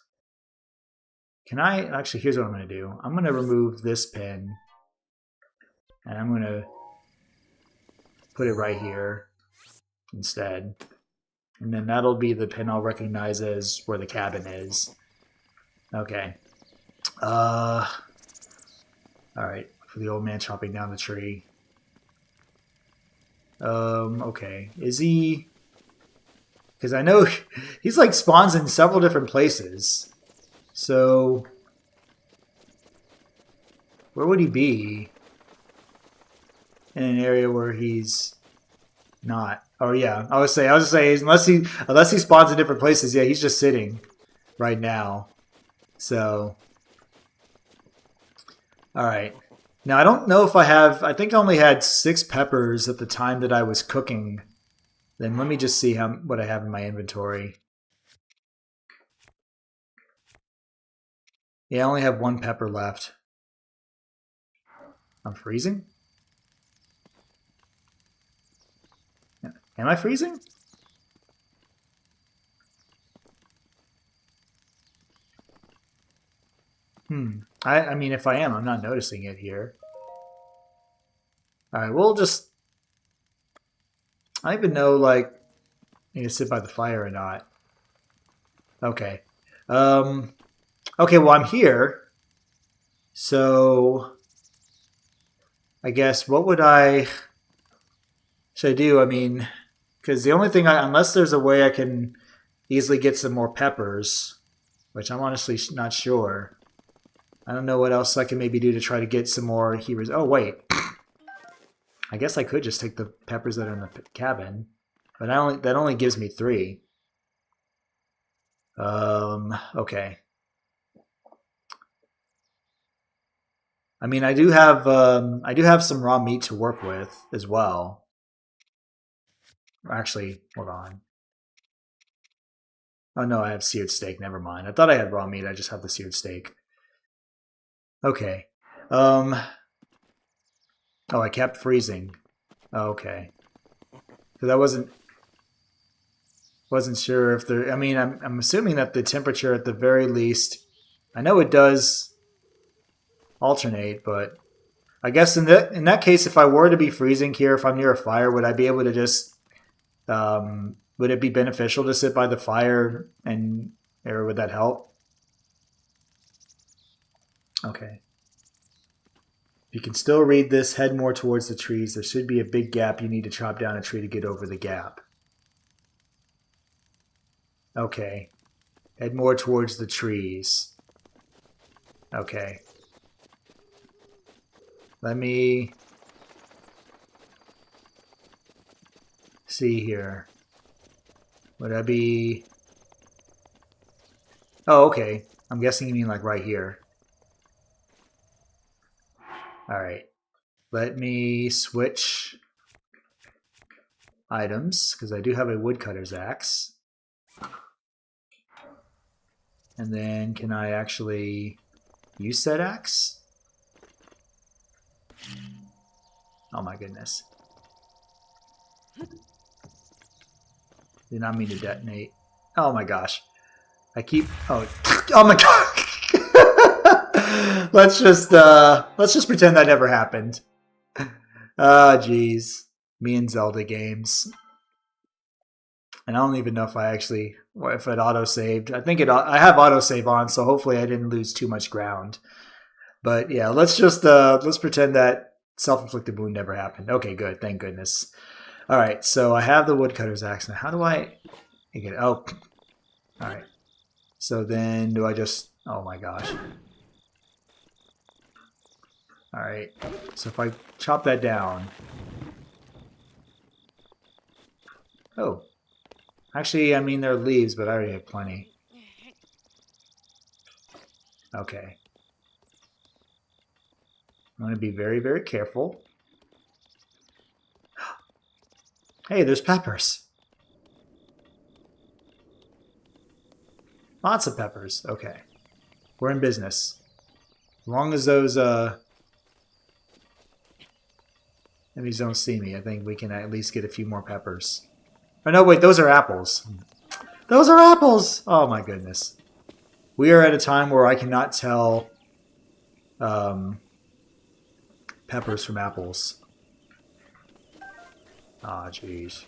Can I actually? Here's what I'm going to do. I'm going to remove this pin, and I'm going to put it right here instead, and then that'll be the pin I'll recognize as where the cabin is. Okay. All right. For the old man chopping down the tree. Okay. Is he... Because I know he's like spawns in several different places. So... where would he be? In an area where he's not. Oh yeah. I was gonna say unless he spawns in different places, yeah, he's just sitting right now. So... Alright. Now, I don't know if I think I only had 6 peppers at the time that I was cooking. Then let me just see what I have in my inventory. Yeah, I only have 1 pepper left. I'm freezing? Am I freezing? I mean, if I am, I'm not noticing it here. Alright, we'll just... I don't even know, like, I need to sit by the fire or not. Okay. Okay, well, I'm here. So... I guess, what should I do? I mean, because the only thing unless there's a way I can easily get some more peppers, which I'm honestly not sure. I don't know what else I can maybe do to try to get some more heroes. Oh, wait. I guess I could just take the peppers that are in the cabin. But that only gives me 3. Okay. I mean, I do have some raw meat to work with as well. Actually, hold on. Oh no, I have seared steak. Never mind. I thought I had raw meat. I just have the seared steak. Okay. Oh, I kept freezing. Okay. Because I wasn't sure if there. I mean, I'm assuming that the temperature at the very least. I know it does alternate, but I guess in that case, if I were to be freezing here, if I'm near a fire, would I be able to just would it be beneficial to sit by the fire or would that help? Okay. If you can still read this, head more towards the trees. There should be a big gap. You need to chop down a tree to get over the gap. Okay. Head more towards the trees. Okay. Let me see here. Would I be... Oh, okay. I'm guessing you mean like right here. Alright. Let me switch items, because I do have a woodcutter's axe. And then can I actually use said axe? Oh my goodness. Did not mean to detonate. Oh my gosh. I keep... Oh, oh my god! let's just pretend that never happened. Ah, jeez. Me and Zelda games. And I don't even know if I actually... if it auto-saved. I think I have autosave on, so hopefully I didn't lose too much ground. But yeah, let's pretend that self-inflicted wound never happened. Okay, good. Thank goodness. All right, so I have the woodcutter's axe. Now, how do I get it? Oh, all right. So then do I just... Oh my gosh. All right. So if I chop that down... Oh. Actually, I mean, there are leaves, but I already have plenty. Okay. I'm going to be very, very careful. Hey, there's peppers. Lots of peppers. Okay. We're in business. As long as those enemies don't see me, I think we can at least get a few more peppers. Oh, no, wait, those are apples. Those are apples! Oh, my goodness. We are at a time where I cannot tell peppers from apples. Ah, oh, jeez.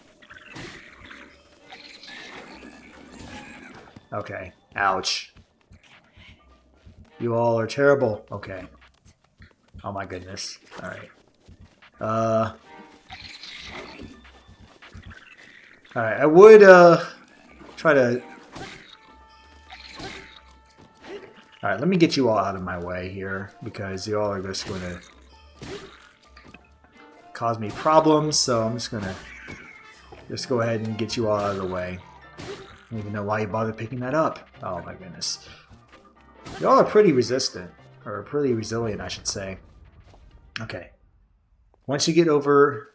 Okay. Ouch. You all are terrible. Okay. Oh my goodness. Alright. Alright, I would try to... Alright, let me get you all out of my way here, because you all are just going to cause me problems, so I'm just going to just go ahead and get you all out of the way. I don't even know why you bothered picking that up. Oh my goodness. Y'all are pretty resistant, or pretty resilient, I should say. Okay. Once you get over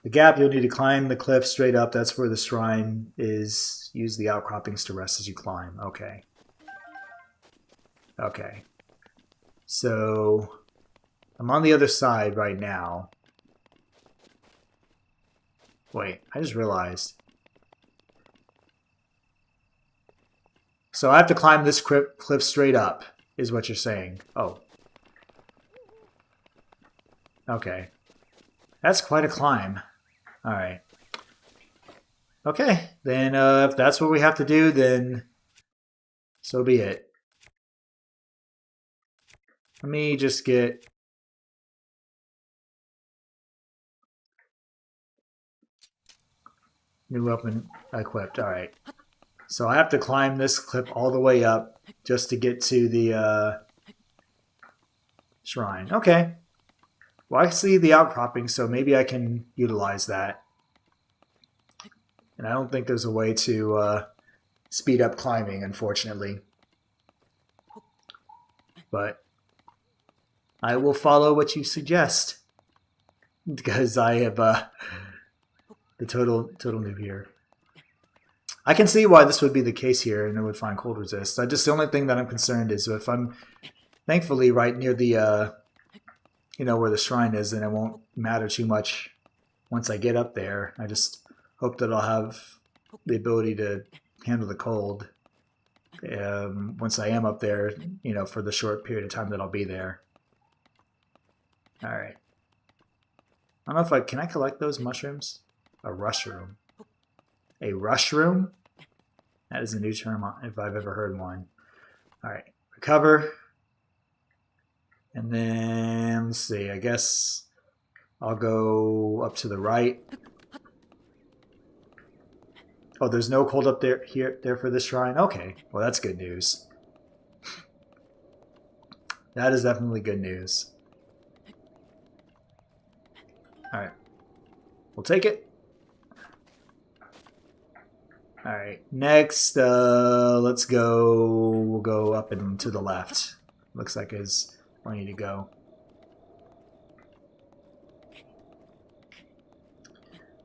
the gap, you'll need to climb the cliff straight up. That's where the shrine is. Use the outcroppings to rest as you climb. Okay. Okay. So, I'm on the other side right now. Wait, I just realized. So I have to climb this cliff straight up, is what you're saying. Oh. Okay. That's quite a climb. Alright. Okay, then if that's what we have to do, then so be it. Let me just get... new weapon equipped. Alright. So I have to climb this cliff all the way up just to get to the shrine. Okay. Well, I see the outcropping, so maybe I can utilize that. And I don't think there's a way to speed up climbing, unfortunately. But I will follow what you suggest because I have the total noob here. I can see why this would be the case here, and it would find cold resist. The only thing that I'm concerned is if I'm thankfully right near the where the shrine is, then it won't matter too much once I get up there. I just hope that I'll have the ability to handle the cold once I am up there, for the short period of time that I'll be there. All right. I don't know if can I collect those mushrooms? A rushroom. A rushroom? That is a new term if I've ever heard one. All right. Recover. And then, let's see, I guess I'll go up to the right. Oh, there's no cold up there for this shrine? Okay, well that's good news. That is definitely good news. Alright. We'll take it. Alright, next, let's go, we'll go up and to the left. Looks like is where I need to go.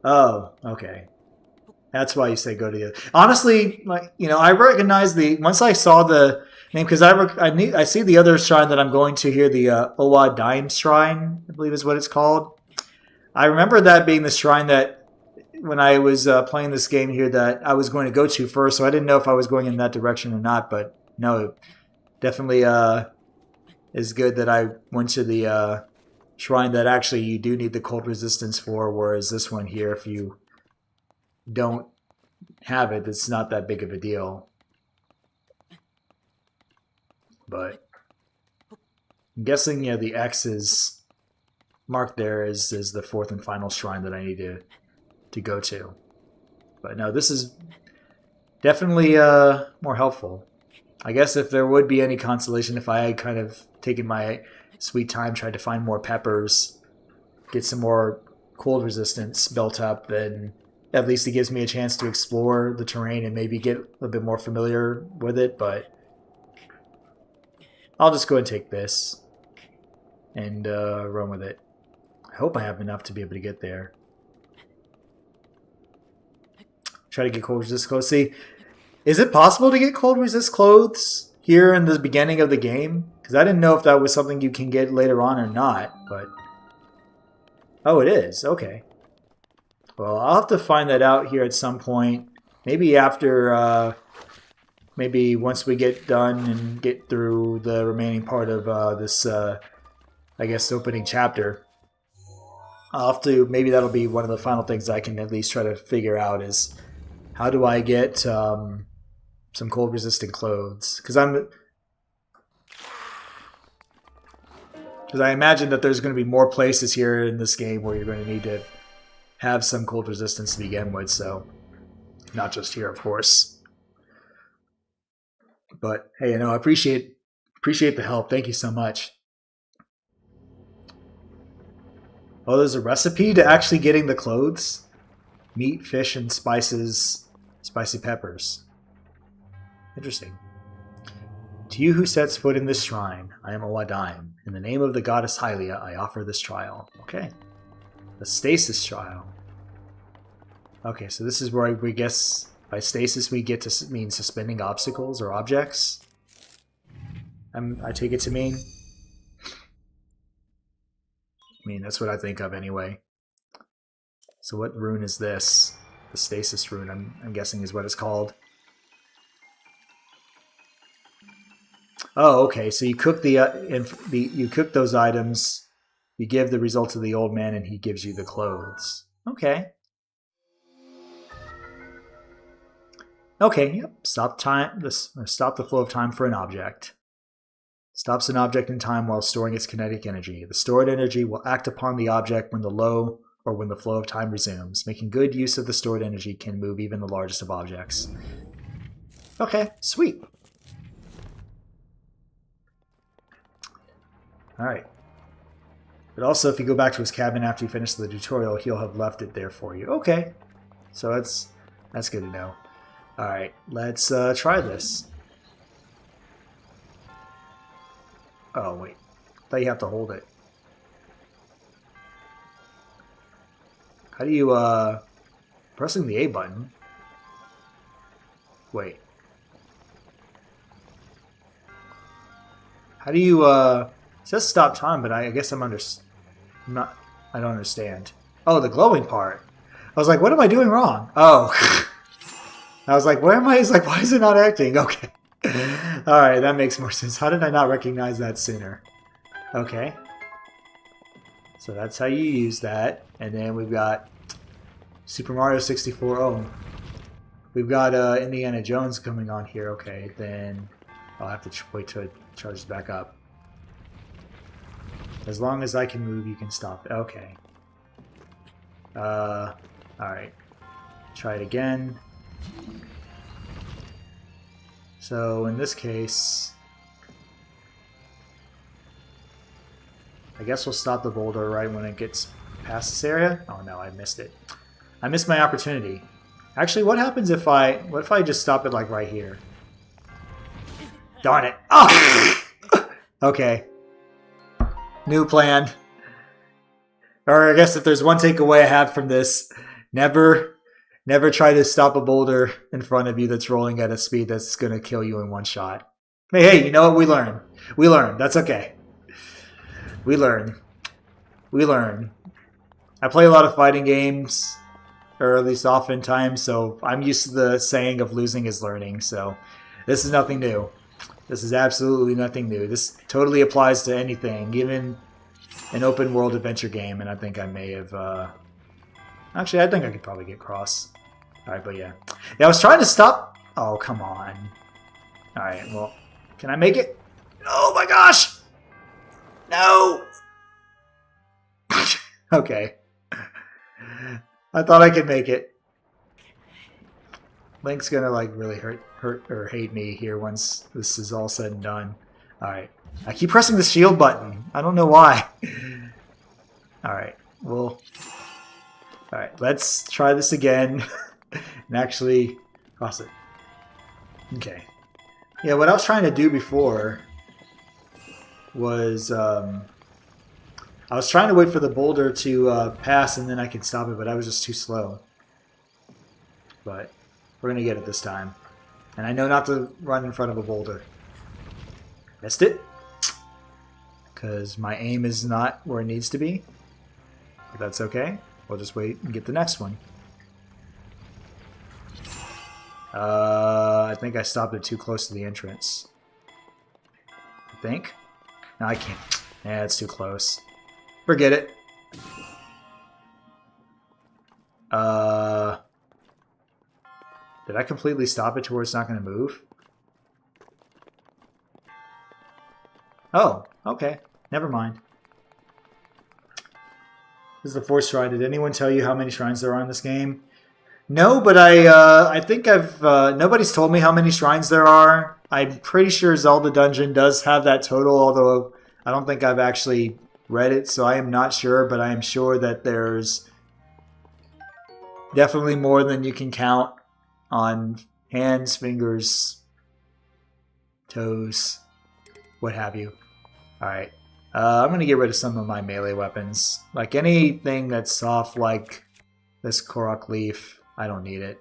Oh, okay. That's why you say go to the other. Honestly, I recognize once I saw the name, because I see the other shrine that I'm going to here, the Owa Daim Shrine, I believe is what it's called. I remember that being the shrine that when I was playing this game here that I was going to go to first, so I didn't know if I was going in that direction or not, but no, definitely is good that I went to the shrine that actually you do need the cold resistance for, whereas this one here, if you don't have it, it's not that big of a deal. But I'm guessing, the X is marked there is the fourth and final shrine that I need to go to. But no, this is definitely more helpful. I guess if there would be any consolation, if I had kind of taken my sweet time, tried to find more peppers, get some more cold resistance built up, then at least it gives me a chance to explore the terrain and maybe get a little bit more familiar with it. But I'll just go and take this and run with it. I hope I have enough to be able to get there. Try to get cold resist clothes. See, is it possible to get cold resist clothes here in the beginning of the game? Because I didn't know if that was something you can get later on or not. But oh, it is. Okay. Well, I'll have to find that out here at some point. Maybe after, maybe once we get done and get through the remaining part of this, I guess, opening chapter. I'll have to, maybe that'll be one of the final things I can at least try to figure out is how do I get some cold resistant clothes? Because I imagine that there's going to be more places here in this game where you're going to need to have some cold resistance to begin with, so not just here, of course. But hey, I appreciate the help. Thank you so much. Oh, there's a recipe to actually getting the clothes? Meat, fish, and spices, spicy peppers. Interesting. To you who sets foot in this shrine, I am Owa Daim. In the name of the goddess Hylia, I offer this trial. Okay. The stasis trial. Okay, so this is where we guess by stasis we get to mean suspending obstacles or objects. I take it to mean. I mean, that's what I think of anyway. So what rune is this? The stasis rune, I'm guessing is what it's called. Oh, okay. So you cook you cook those items, you give the result to the old man, and he gives you the clothes. Okay. Okay. Yep. Stop the flow of time for an object. Stops an object in time while storing its kinetic energy. The stored energy will act upon the object when the flow of time resumes. Making good use of the stored energy can move even the largest of objects. Okay, sweet. Alright. But also, if you go back to his cabin after you finish the tutorial, he'll have left it there for you. Okay. So that's good to know. Alright, let's try this. Oh, wait. I thought you have to hold it. How do you, pressing the A button? Wait. How do you, it says stop time, but I guess I don't understand. Oh, the glowing part. I was like, what am I doing wrong? Oh. I was like, where am I? It's like, why is it not acting? Okay. Alright, that makes more sense. How did I not recognize that sooner? Okay. So that's how you use that. And then we've got Super Mario 64. Oh. We've got Indiana Jones coming on here. Okay, then I'll have to wait till it charges back up. As long as I can move, you can stop it. Okay. Alright. Try it again. So in this case, I guess we'll stop the boulder right when it gets past this area. Oh no, I missed it. I missed my opportunity. Actually, what happens if what if I just stop it like right here? Darn it. Oh! Okay. New plan. Or I guess if there's one takeaway I have from this, never try to stop a boulder in front of you that's rolling at a speed that's going to kill you in one shot. Hey, you know what? We learn. We learn. That's okay. We learn. We learn. I play a lot of fighting games, or at least oftentimes, so I'm used to the saying of losing is learning, so this is nothing new. This is absolutely nothing new. This totally applies to anything, even an open world adventure game, and I think I may have... Actually, I think I could probably get across. Alright, but yeah. Yeah, I was trying to stop... Oh, come on. Alright, well, can I make it? Oh my gosh! No! Okay. I thought I could make it. Link's gonna like really hurt or hate me here once this is all said and done. Alright. I keep pressing the shield button. I don't know why. Alright, well... Alright, let's try this again. And actually cross it. Okay. Yeah, what I was trying to do before was... I was trying to wait for the boulder to pass and then I could stop it, but I was just too slow. But we're going to get it this time. And I know not to run in front of a boulder. Missed it. Because my aim is not where it needs to be. But that's okay. We'll just wait and get the next one. I think I stopped it too close to the entrance. I think. No, I can't. Yeah, it's too close. Forget it. Did I completely stop it to where it's not going to move? Oh, okay. Never mind. This is the fourth shrine. Did anyone tell you how many shrines there are in this game? No, but I think nobody's told me how many shrines there are. I'm pretty sure Zelda Dungeon does have that total, although I don't think I've actually read it, so I am not sure, but I am sure that there's definitely more than you can count on hands, fingers, toes, what have you. Alright. I'm going to get rid of some of my melee weapons. Like anything that's soft like this Korok leaf, I don't need it.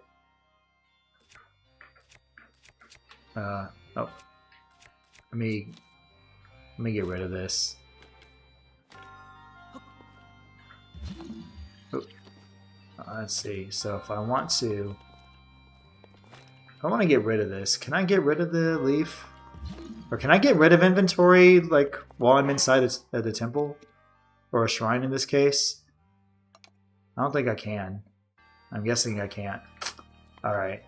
Oh. Let me get rid of this. Oh. Let's see. So if I want to get rid of this, can I get rid of the leaf? Or can I get rid of inventory like while I'm inside the temple? Or a shrine in this case? I don't think I can. I'm guessing I can't. Alright.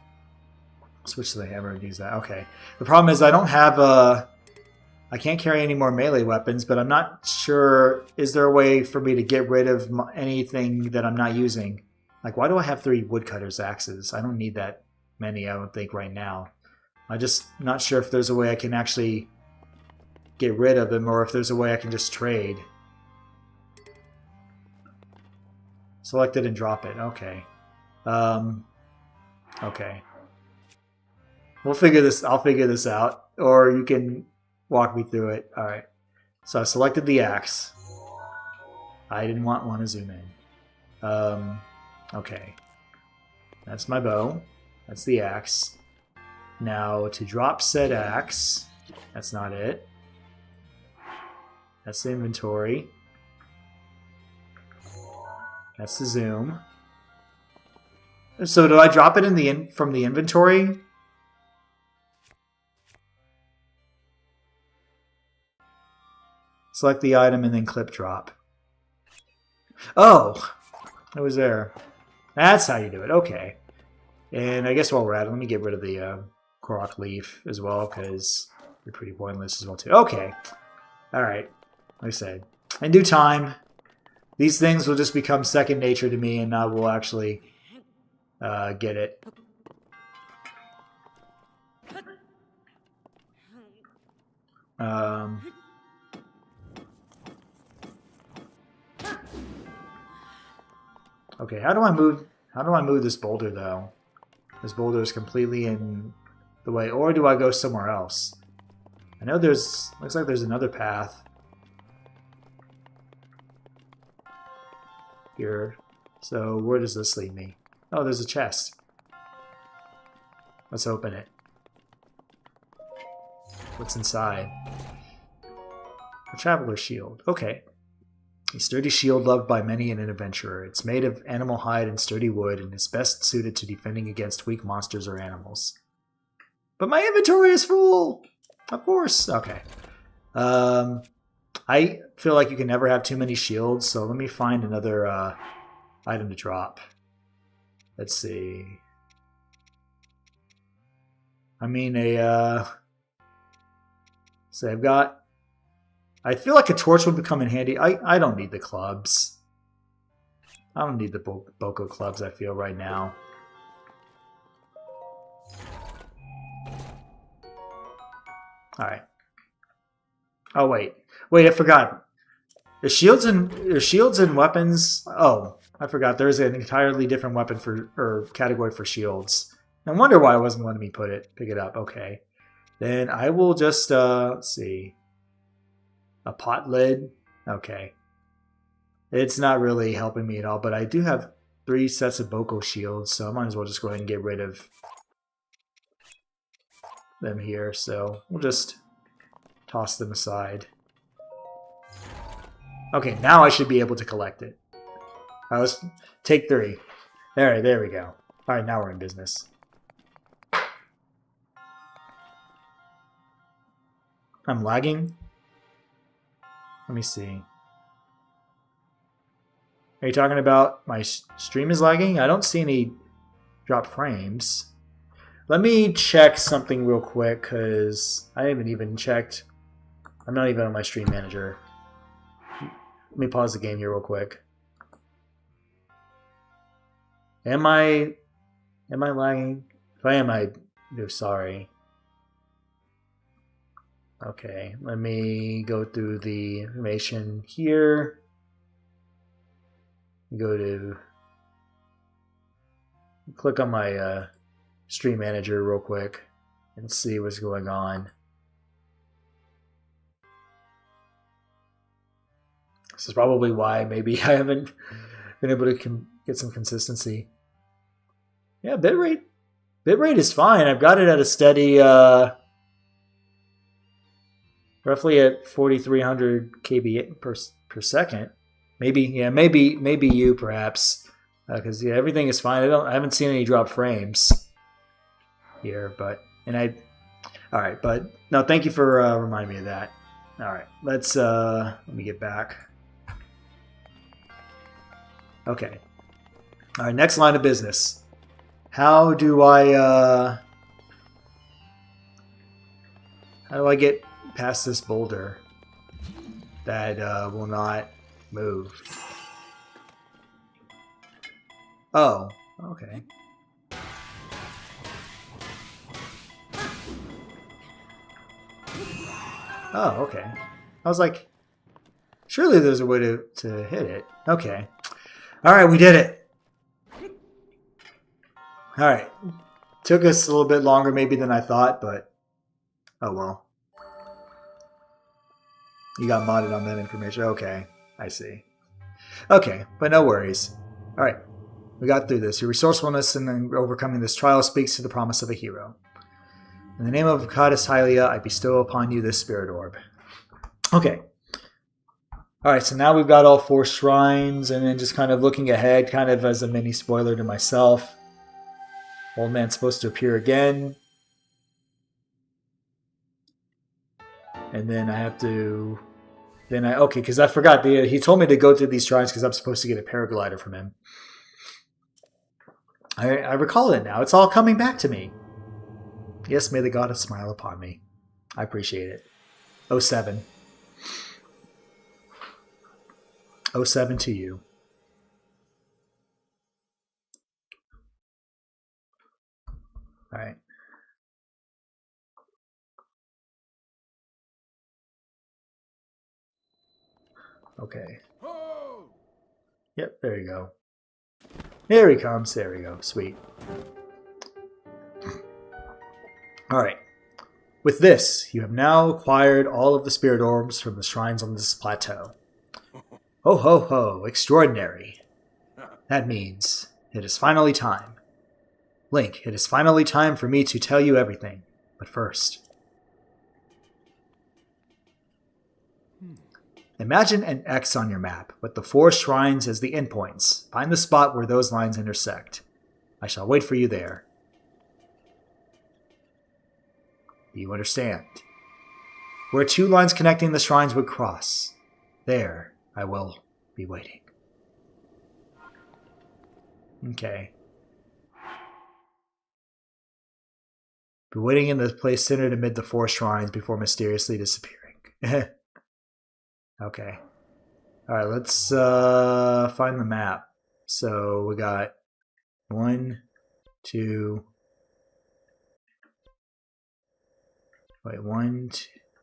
Switch to the hammer and use that. Okay. The problem is I don't have I can't carry any more melee weapons, but I'm not sure... Is there a way for me to get rid of anything that I'm not using? Like, why do I have 3 woodcutter's axes? I don't need that many, I don't think, right now. I'm just not sure if there's a way I can actually get rid of them, or if there's a way I can just trade. Select it and drop it. Okay. Okay. We'll figure this. I'll figure this out, or you can walk me through it. All right. So I selected the axe. I didn't want to zoom in. Okay. That's my bow. That's the axe. Now to drop said axe, that's not it. That's the inventory. That's the zoom. So do I drop it in the from the inventory? Select the item and then clip drop. Oh, it was there. That's how you do it. Okay. And I guess while we're at it, let me get rid of the Korok leaf as well, because they're pretty pointless as well too. Okay. All right. Like I said, in due time, these things will just become second nature to me, and I will actually get it. Okay, how do I move? How do I move this boulder though? This boulder is completely in the way, or do I go somewhere else? I know there's. Looks like there's another path here. So where does this lead me? Oh, there's a chest. Let's open it. What's inside? A traveler's shield. Okay. A sturdy shield loved by many and an adventurer. It's made of animal hide and sturdy wood and is best suited to defending against weak monsters or animals. But my inventory is full! Of course. Okay. I feel like you can never have too many shields, so let me find another item to drop. Let's see. I mean, so I've got... I feel like a torch would come in handy. I don't need the clubs. I don't need the Boko clubs, I feel, right now. Alright. Oh, wait. Wait, I forgot. The shields and weapons... Oh, I forgot. There's an entirely different weapon or category for shields. No wonder why it wasn't letting me pick it up. Okay. Then I will just, let's see... A pot lid? Okay. It's not really helping me at all, but I do have 3 sets of Boko shields, so I might as well just go ahead and get rid of them here. So we'll just toss them aside. Okay, now I should be able to collect it. All right, let's take 3. There we go. All right, now we're in business. I'm lagging. Let me see. Are you talking about my stream is lagging? I don't see any drop frames. Let me check something real quick because I haven't even checked. I'm not even on my stream manager. Let me pause the game here real quick. Am I lagging? If I am, I'm sorry. Okay, let me go through the information here. Go to click on my stream manager real quick and see what's going on. This is probably why maybe I haven't been able to get some consistency. Yeah, bitrate is fine. I've got it at a steady roughly at 4,300 kb per second. Maybe you perhaps, because yeah, everything is fine. I haven't seen any drop frames here, but all right. But no, thank you for reminding me of that. All right, let me get back. Okay. All right, next line of business. How do I get past this boulder that will not move? Oh, okay. Oh, okay. I was like, surely there's a way to hit it. Okay. All right, we did it. All right. Took us a little bit longer maybe than I thought, but oh well. You got modded on that information. Okay, I see. Okay, but no worries. All right, we got through this. Your resourcefulness in overcoming this trial speaks to the promise of a hero. In the name of Goddess Hylia, I bestow upon you this spirit orb. Okay. All right, so now we've got all 4 shrines, and then just kind of looking ahead, kind of as a mini spoiler to myself. Old man's supposed to appear again. And then I have to... Okay, because I forgot. He told me to go through these shrines because I'm supposed to get a paraglider from him. I recall it now. It's all coming back to me. Yes, may the goddess smile upon me. I appreciate it. 07. 07 to you. All right. Okay. Yep, there you go. There he comes. There we go. Sweet. Alright. With this, you have now acquired all of the spirit orbs from the shrines on this plateau. Ho ho ho, extraordinary. That means it is finally time. Link, it is finally time for me to tell you everything. But first... Imagine an X on your map, with the 4 shrines as the endpoints. Find the spot where those lines intersect. I shall wait for you there. You understand? Where 2 lines connecting the shrines would cross. There, I will be waiting. Okay. Be waiting in the place centered amid the 4 shrines before mysteriously disappearing. Okay. Alright, let's find the map. So we got 1, 2... Wait, 1,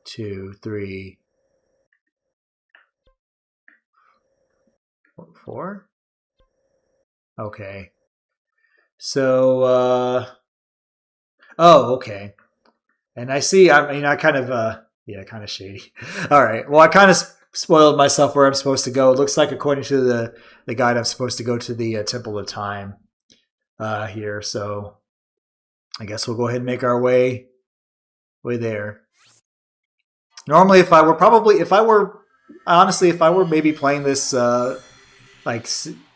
2, 3... 4? Okay. So, oh, okay. And I see, I kind of, yeah, kind of shady. Alright, well, I kind of spoiled myself where I'm supposed to go. It looks like, according to the guide, I'm supposed to go to the Temple of Time here. So I guess we'll go ahead and make our way there. Normally, if I were maybe playing this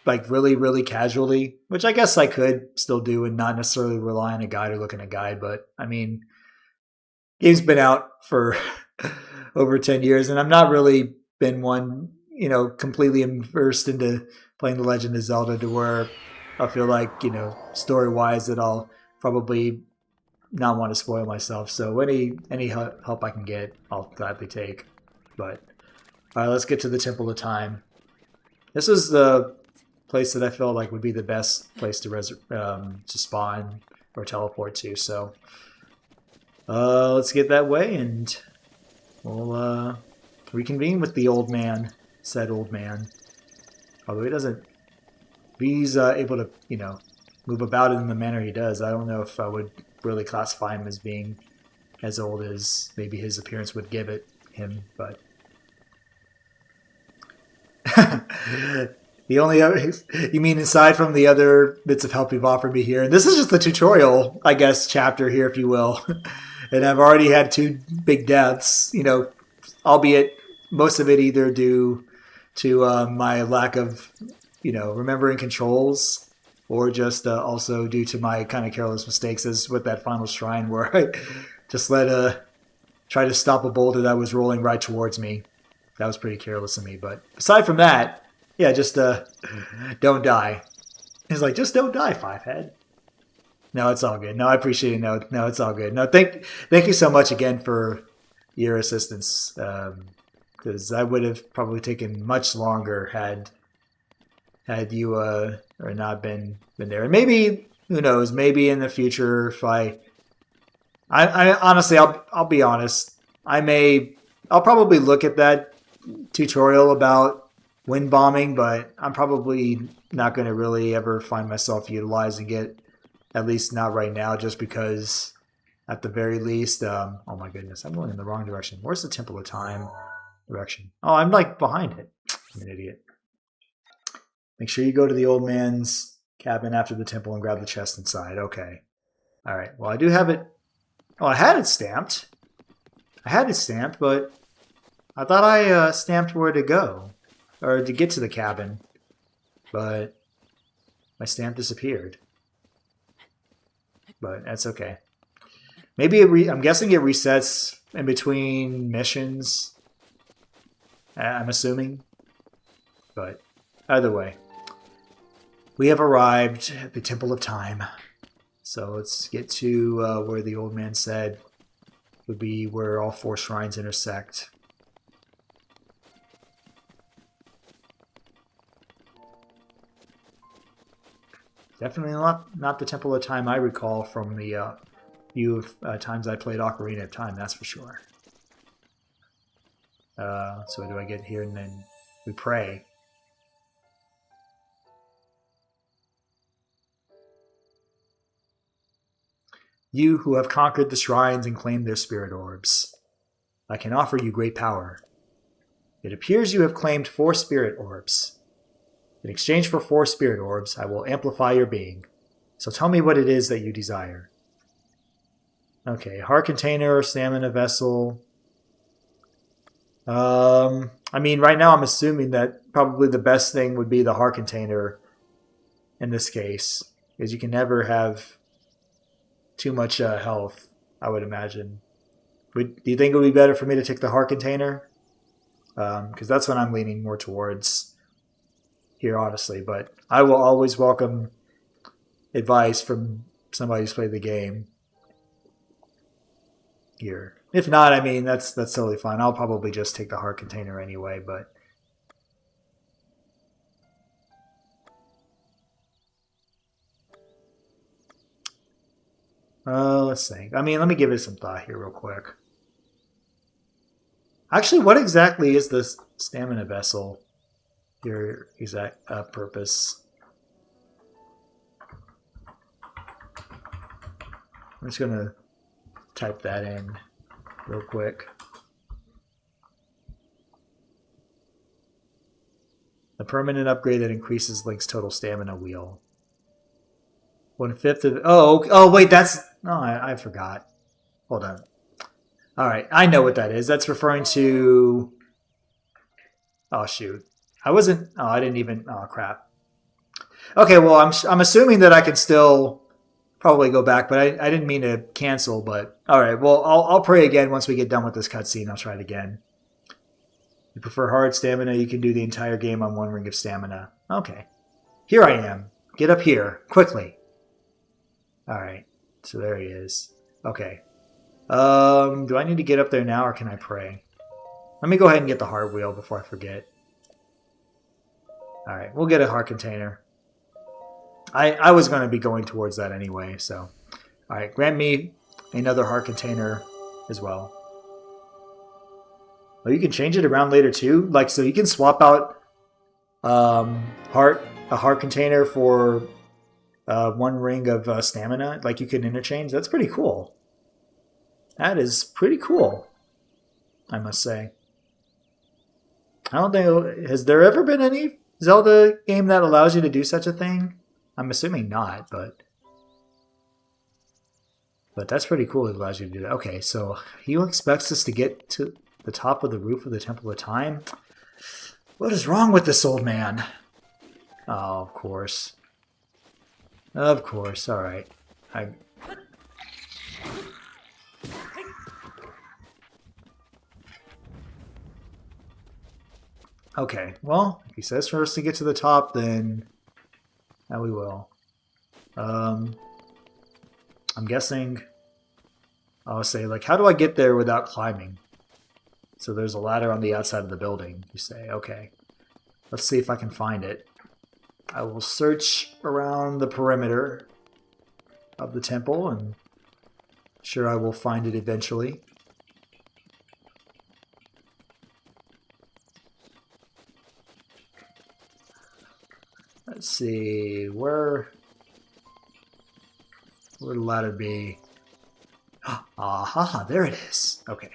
like really, really casually, which I guess I could still do and not necessarily rely on a guide or look at a guide, but I mean, game's been out for over 10 years, and I'm not really been one, completely immersed into playing The Legend of Zelda to where I feel like, story-wise that I'll probably not want to spoil myself. So any help I can get, I'll gladly take. But all right, let's get to the Temple of Time. This is the place that I felt like would be the best place to spawn or teleport to. So let's get that way, and we'll reconvene with the old man, said old man. Although he doesn't, if he's able to, move about in the manner he does, I don't know if I would really classify him as being as old as maybe his appearance would give him, but the only other, you mean aside from the other bits of help you've offered me here, and this is just the tutorial, I guess, chapter here, if you will, and I've already had 2 big deaths, albeit most of it either due to my lack of, remembering controls, or just also due to my kind of careless mistakes, as with that final shrine where I just try to stop a boulder that was rolling right towards me. That was pretty careless of me, but aside from that, yeah, just don't die. He's like, just don't die, Fivehead. No, it's all good. No, I appreciate it. No, it's all good. No, thank you so much again for your assistance, because I would have probably taken much longer had you or not been there. And maybe, who knows, maybe in the future, if I honestly, I'll be honest, I'll probably look at that tutorial about wind bombing, but I'm probably not going to really ever find myself utilizing it At least not right now, just because at the very least, oh my goodness, I'm going in the wrong direction. Where's the Temple of Time direction? Oh, I'm like behind it. I'm an idiot. Make sure you go to the old man's cabin after the temple and grab the chest inside. Okay. All right. Well, I do have it. Oh, I had it stamped. But I thought I stamped where to go or to get to the cabin, but my stamp disappeared. But that's okay. Maybe I'm guessing it resets in between missions. I'm assuming. But either way, we have arrived at the Temple of Time. So let's get to where the old man said would be where all 4 shrines intersect. Definitely not the Temple of Time I recall from the few times I played Ocarina of Time, that's for sure. So what do I get here? And then we pray. You who have conquered the shrines and claimed their spirit orbs, I can offer you great power. It appears you have claimed 4 spirit orbs. In exchange for 4 spirit orbs, I will amplify your being. So tell me what it is that you desire. Okay, heart container, stamina vessel. I mean, right now I'm assuming that probably the best thing would be the heart container in this case, because you can never have too much health, I would imagine. Do you think it would be better for me to take the heart container? Because that's what I'm leaning more towards here, honestly. But I will always welcome advice from somebody who's played the game here. If not, I mean, that's totally fine. I'll probably just take the heart container anyway, but... let's think. I mean, let me give it some thought here real quick. Actually, what exactly is this stamina vessel? Your exact purpose? I'm just going to type that in real quick. A permanent upgrade that increases Link's total stamina wheel. 1/5 of... Oh, wait, that's... No, I forgot. Hold on. All right, I know what that is. That's referring to... Oh, shoot. I wasn't... Oh, I didn't even... Oh, crap. Okay, well, I'm assuming that I can still probably go back, but I didn't mean to cancel, but... All right, well, I'll pray again once we get done with this cutscene. I'll try it again. You prefer hard stamina? You can do the entire game on 1 ring of stamina. Okay. Here I am. Get up here. Quickly. All right. So there he is. Okay. Do I need to get up there now or can I pray? Let me go ahead and get the heart wheel before I forget. All right. We'll get a heart container. I was going to be going towards that anyway, so. All right. Grant me another heart container as well. Oh, you can change it around later too? Like, so you can swap out a heart container for 1 ring of stamina. Like, you can interchange. That's pretty cool. That is pretty cool, I must say. I don't think... Has there ever been any Zelda game that allows you to do such a thing? I'm assuming not, but that's pretty cool. It allows you to do that. Okay, so he expects us to get to the top of the roof of the Temple of Time? What is wrong with this old man? Oh, of course. Of course, alright. Okay, well, if he says for us to get to the top, then we will. I'm guessing I'll say, like, how do I get there without climbing? So there's a ladder on the outside of the building, you say. Okay, let's see if I can find it. I will search around the perimeter of the temple, and sure I will find it eventually. Let's see, where... Where would the ladder be? Aha, there it is. Okay,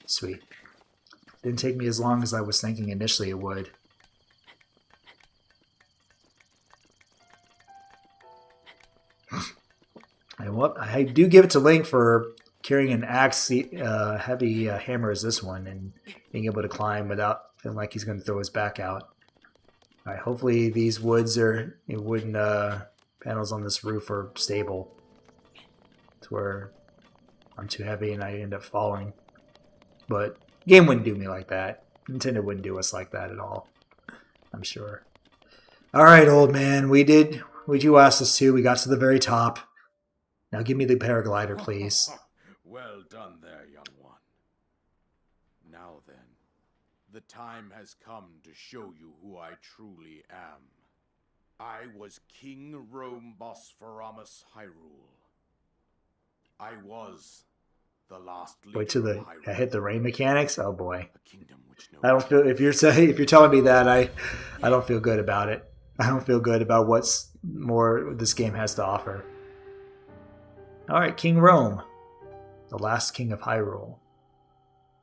sweet. Didn't take me as long as I was thinking initially it would. And what I do give it to Link for carrying an axe heavy hammer as this one and being able to climb without feeling like he's going to throw his back out. All right, hopefully these wooden panels on this roof are stable to where I'm too heavy and I end up falling. But game wouldn't do me like that. Nintendo wouldn't do us like that at all, I'm sure. All right, old man, we did what you asked us to. We got to the very top. Now give me the paraglider, please. Well done there, young one. Now then, the time has come to show you who I truly am. I was King Rome Bosphoramus Hyrule. I was the last leader Wait till of Hyrule, I hit the rain mechanics. Oh boy, a kingdom which no I don't feel if you're telling me that I don't feel good about it. I don't feel good about what's more this game has to offer. All right, King Rome, the last king of Hyrule.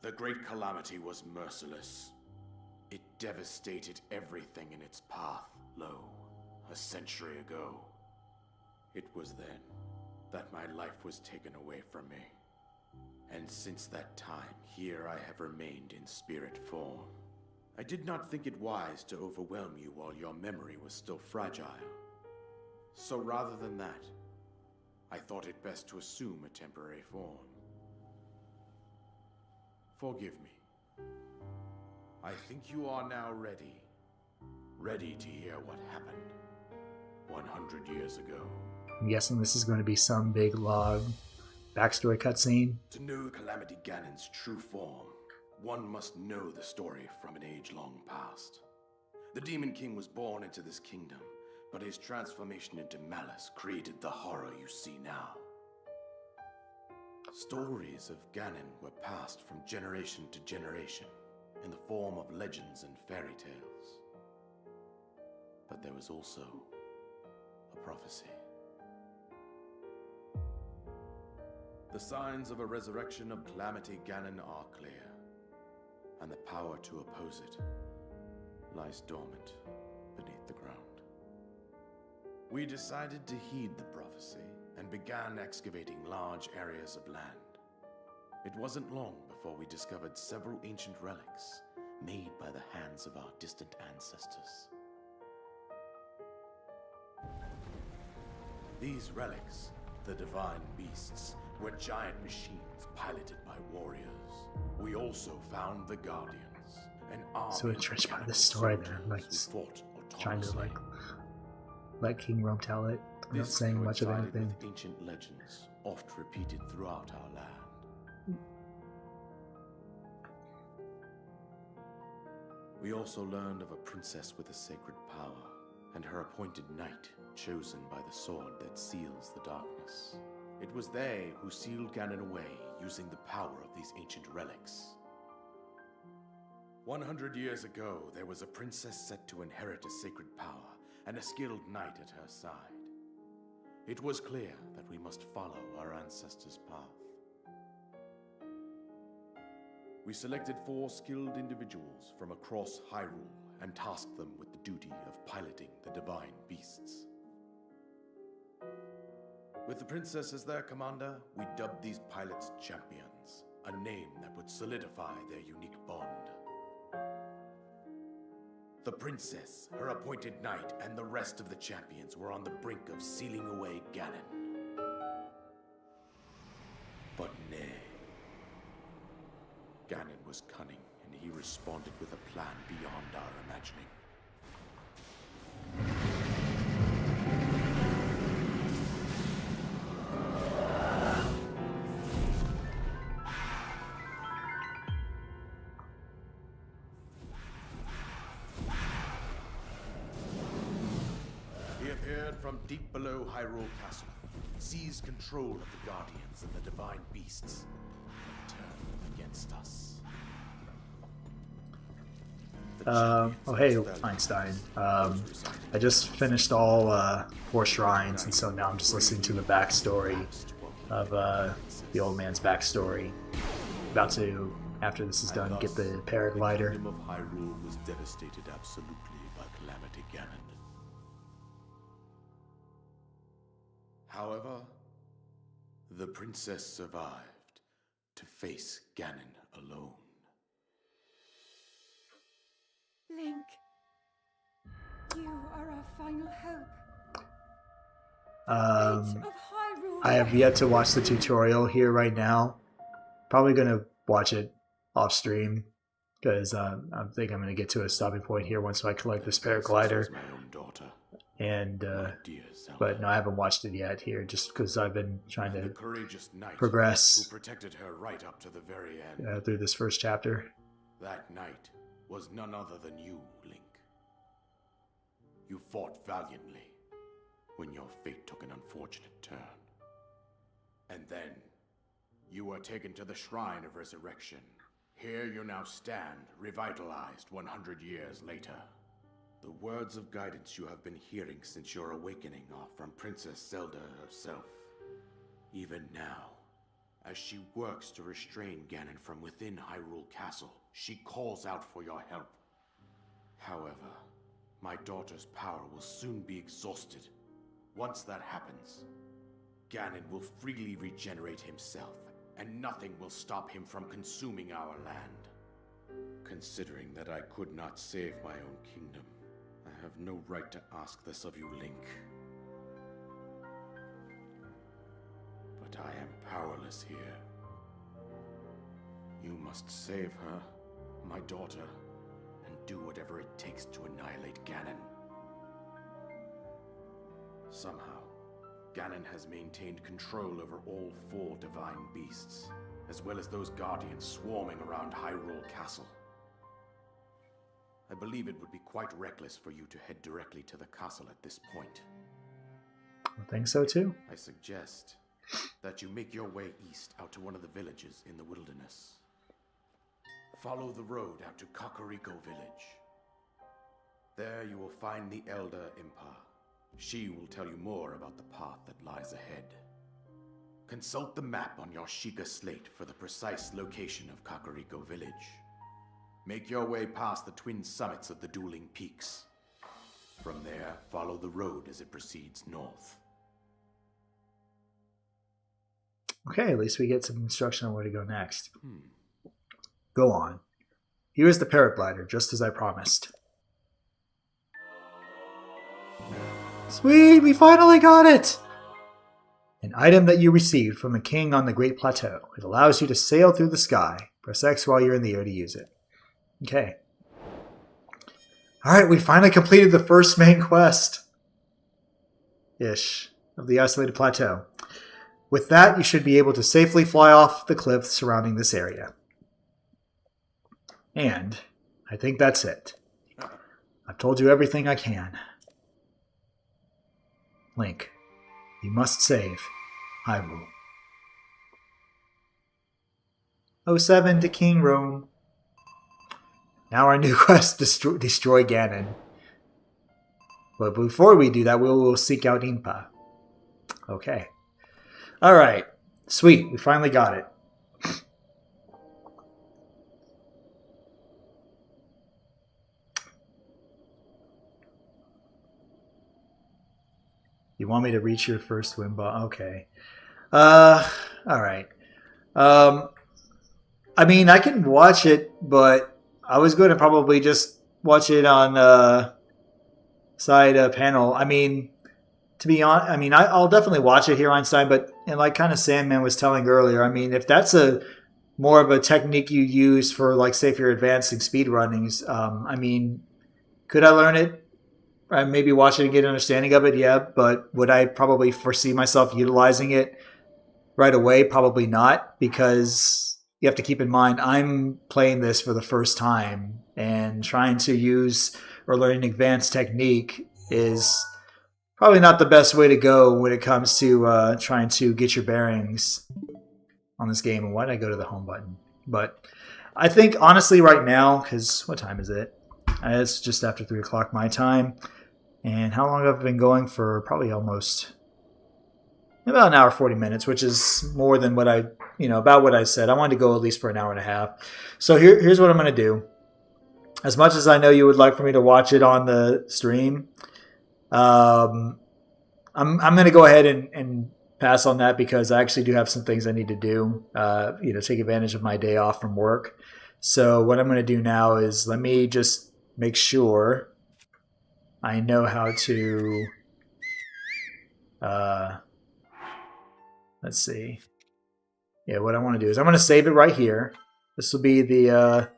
The great calamity was merciless. It devastated everything in its path, lo, a century ago. It was then that my life was taken away from me. And since that time, here I have remained in spirit form. I did not think it wise to overwhelm you while your memory was still fragile. So rather than that, I thought it best to assume a temporary form. Forgive me. I think you are now ready. Ready to hear what happened 100 years ago. I'm guessing this is going to be some big log backstory cutscene. To know Calamity Ganon's true form, one must know the story from an age long past. The Demon King was born into this kingdom, but his transformation into malice created the horror you see now. Stories of Ganon were passed from generation to generation in the form of legends and fairy tales. But there was also a prophecy. The signs of a resurrection of Calamity Ganon are clear, and the power to oppose it lies dormant beneath the ground. We decided to heed the prophecy and began excavating large areas of land. It wasn't long before we discovered several ancient relics made by the hands of our distant ancestors. These relics, the divine beasts, were giant machines piloted by warriors. We also found the Guardians, an army So it's rich part of the story there, like who fought trying to autonomously. let King Rome tell it. I'm not saying much of coincided anything. with ancient legends, oft repeated throughout our land. We also learned of a princess with a sacred power, and her appointed knight, chosen by the sword that seals the darkness. It was they who sealed Ganon away using the power of these ancient relics. 100 years ago, there was a princess set to inherit a sacred power and a skilled knight at her side. It was clear that we must follow our ancestors' path. We selected 4 skilled individuals from across Hyrule and tasked them with the duty of piloting the divine beasts. With the princess as their commander, we dubbed these pilots champions, a name that would solidify their unique bond. The princess, her appointed knight, and the rest of the champions were on the brink of sealing away Ganon. But nay. Ganon was cunning, and he responded with a plan beyond our imagining. He appeared from deep below Hyrule Castle, seized control of the Guardians and the Divine Beasts, and turned them against us. Oh hey, Einstein. I just finished all 4 shrines, and so now I'm just listening to the backstory of the old man's backstory. About to, after this is done, get the paraglider. The kingdom of Hyrule was devastated absolutely by Calamity Ganon. However, the princess survived to face Ganon alone. Link, you are our final hope. Fate of Hyrule I have yet to watch the tutorial here right now. Probably gonna watch it off stream because I think I'm gonna get to a stopping point here once I collect this paraglider. My own daughter, And my dear Zelda. but no, I haven't watched it yet here, just because I've been trying The to courageous knight progress who protected her right up to the very end. through this first chapter. That knight was none other than you, Link. You fought valiantly when your fate took an unfortunate turn. And then you were taken to the Shrine of Resurrection. Here you now stand, revitalized 100 years later. The words of guidance you have been hearing since your awakening are from Princess Zelda herself. Even now, as she works to restrain Ganon from within Hyrule Castle, she calls out for your help. However, my daughter's power will soon be exhausted. Once that happens, Ganon will freely regenerate himself, and nothing will stop him from consuming our land. Considering that I could not save my own kingdom, I have no right to ask this of you, Link. But I am powerless here. You must save her, my daughter, and do whatever it takes to annihilate Ganon. Somehow, Ganon has maintained control over all 4 divine beasts, as well as those guardians swarming around Hyrule Castle. I believe it would be quite reckless for you to head directly to the castle at this point. I think so too. I suggest that you make your way east out to one of the villages in the wilderness. Follow the road out to Kakariko Village. There you will find the Elder Impa. She will tell you more about the path that lies ahead. Consult the map on your Sheikah slate for the precise location of Kakariko Village. Make your way past the twin summits of the dueling peaks. From there, follow the road as it proceeds north. Okay, at least we get some instruction on where to go next. Go on. Here is the paraglider, just as I promised. Sweet, we finally got it! An item that you received from the king on the Great Plateau. It allows you to sail through the sky. Press X while you're in the air to use it. Okay. Alright, we finally completed the first main quest. Ish. Of the isolated plateau. With that, you should be able to safely fly off the cliff surrounding this area. And I think that's it. I've told you everything I can. Link, you must save Hyrule. 07 to King Rome. Now our new quest, destroy Ganon. But before we do that, we will seek out Impa. Okay. Alright. Sweet, we finally got it. You want me to reach your first win ball? Okay. Alright. I mean, I can watch it, but I was going to probably just watch it on side panel. I mean, to be honest, I mean, I'll definitely watch it here on side, but and like kind of Sandman was telling earlier, I mean, if that's a more of a technique you use for like say if you're advancing speed runnings, I mean, could I learn it? Maybe watch it and get an understanding of it, yeah, but would I probably foresee myself utilizing it right away? Probably not, because you have to keep in mind, I'm playing this for the first time, and trying to use or learn an advanced technique is probably not the best way to go when it comes to trying to get your bearings on this game. And why did I go to the home button? But I think, honestly, right now, because what time is it? It's just after 3 o'clock my time. And how long have I been going for? Probably almost about an hour 40 minutes, which is more than what about what I said. I wanted to go at least for an hour and a half. So here's what I'm going to do. As much as I know you would like for me to watch it on the stream, I'm going to go ahead and pass on that because I actually do have some things I need to do, take advantage of my day off from work. So what I'm going to do now is let me just make sure I know how to, let's see. Yeah, what I want to do is I'm going to save it right here. This will be the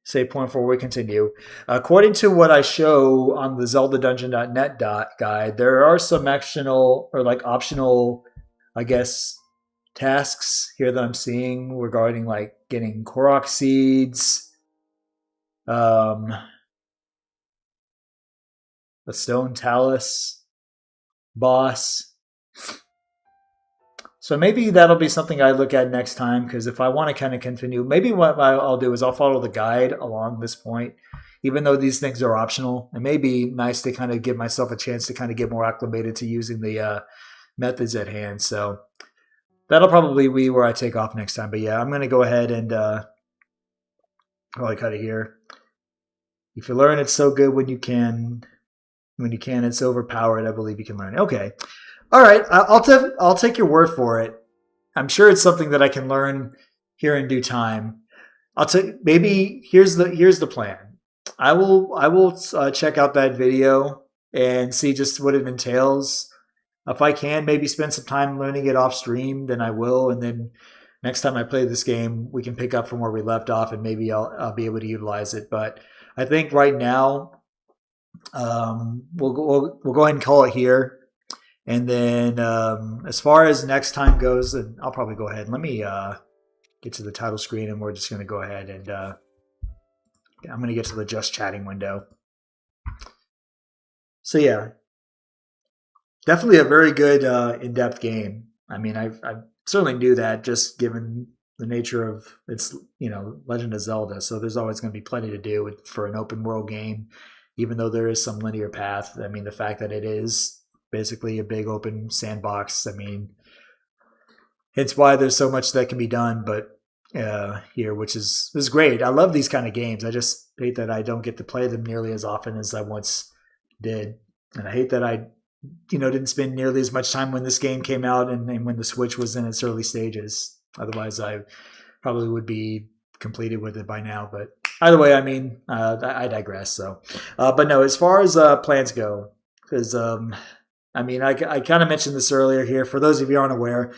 save point before we continue. According to what I show on the ZeldaDungeon.net guide, there are some optional, I guess, tasks here that I'm seeing regarding like getting Korok seeds, the Stone Talus boss. So maybe that'll be something I look at next time, because if I want to kind of continue, maybe what I'll do is I'll follow the guide along this point, even though these things are optional. It may be nice to kind of give myself a chance to kind of get more acclimated to using the methods at hand. So that'll probably be where I take off next time. But yeah, I'm going to go ahead and cut it here. If you learn, it's so good when you can. When you can, it's overpowered. I believe you can learn. Okay. All right, I'll take your word for it. I'm sure it's something that I can learn here in due time. Maybe here's the plan. I will check out that video and see just what it entails. If I can, maybe spend some time learning it off stream, then I will. And then next time I play this game, we can pick up from where we left off, and maybe I'll be able to utilize it. But I think right now, we'll go ahead and call it here. And then as far as next time goes, and I'll probably go ahead and let me get to the title screen, and we're just going to go ahead and I'm going to get to the just chatting window. So yeah, definitely a very good in-depth game. I mean, I certainly knew that, just given the nature of its, Legend of Zelda. So there's always going to be plenty to do for an open world game, even though there is some linear path. I mean, the fact that it is basically a big open sandbox, I mean, it's why there's so much that can be done. But here, which is great. I love these kind of games. I just hate that I don't get to play them nearly as often as I once did, and I hate that I didn't spend nearly as much time when this game came out and when the Switch was in its early stages. Otherwise, I probably would be completed with it by now. But either way, I mean, I digress. So, but no, as far as plans go, because I mean, I kind of mentioned this earlier here. For those of you who aren't aware,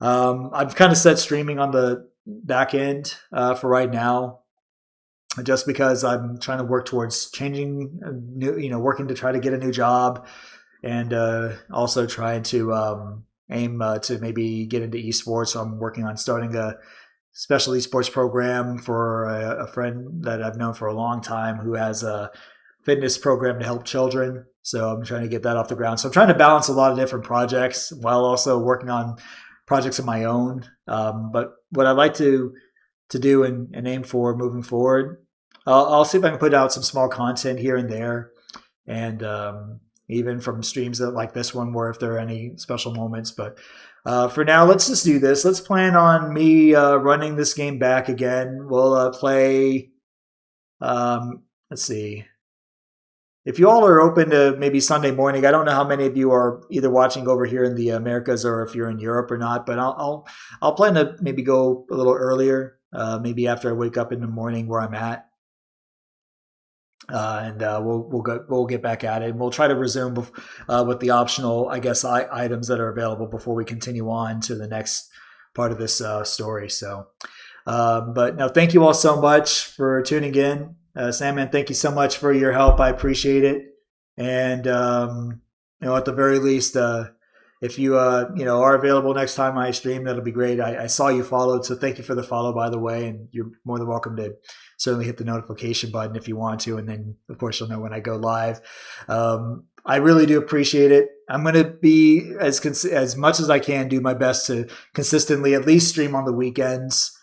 I've kind of set streaming on the back end for right now, just because I'm trying to work towards changing, working to try to get a new job, and also trying to aim to maybe get into esports. So I'm working on starting a special esports program for a friend that I've known for a long time who has a fitness program to help children. So I'm trying to get that off the ground. So I'm trying to balance a lot of different projects while also working on projects of my own. But what I'd like to do and aim for moving forward, I'll see if I can put out some small content here and there. And even from streams like this one, where if there are any special moments. But for now, let's just do this. Let's plan on me running this game back again. We'll play, let's see. If you all are open to maybe Sunday morning, I don't know how many of you are either watching over here in the Americas or if you're in Europe or not, but I'll plan to maybe go a little earlier, maybe after I wake up in the morning where I'm at, and we'll get back at it, and we'll try to resume with the optional, I guess, items that are available before we continue on to the next part of this story. So, but no, thank you all so much for tuning in. Sandman, thank you so much for your help. I appreciate it. And, at the very least, if you, are available next time I stream, that'll be great. I saw you followed, so thank you for the follow, by the way. And you're more than welcome to certainly hit the notification button if you want to. And then, of course, you'll know when I go live. I really do appreciate it. I'm going to be, as much as I can, do my best to consistently at least stream on the weekends,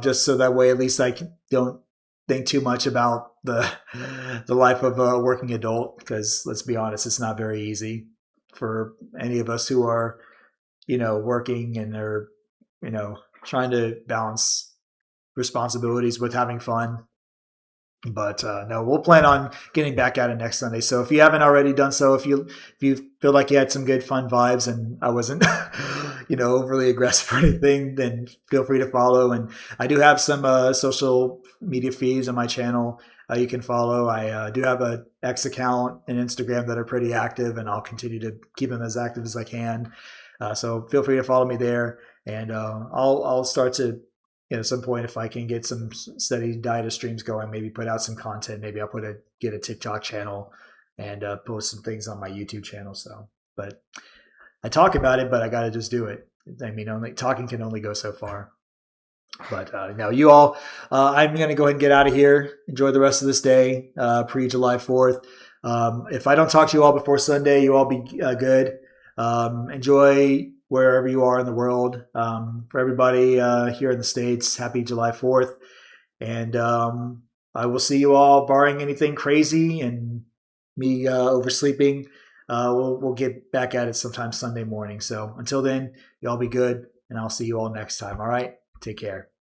just so that way at least I don't think too much about the life of a working adult, because let's be honest, it's not very easy for any of us who are, working and are, trying to balance responsibilities with having fun. But no, we'll plan on getting back at it next Sunday. So if you haven't already done so, if you feel like you had some good fun vibes and I wasn't, overly aggressive or anything, then feel free to follow. And I do have some social media feeds on my channel you can follow. I do have a X account and Instagram that are pretty active, and I'll continue to keep them as active as I can. So feel free to follow me there, and I'll start to, at some point, if I can get some steady diet of streams going, maybe put out some content. Maybe I'll get a TikTok channel and post some things on my YouTube channel. So, but I talk about it, but I got to just do it. I mean, talking can only go so far. But now you all, I'm going to go ahead and get out of here. Enjoy the rest of this day, pre-July 4th. If I don't talk to you all before Sunday, you all be good. Enjoy wherever you are in the world. For everybody here in the States, happy July 4th. And I will see you all, barring anything crazy and me oversleeping. We'll get back at it sometime Sunday morning. So until then, y'all be good, and I'll see you all next time. All right? Take care.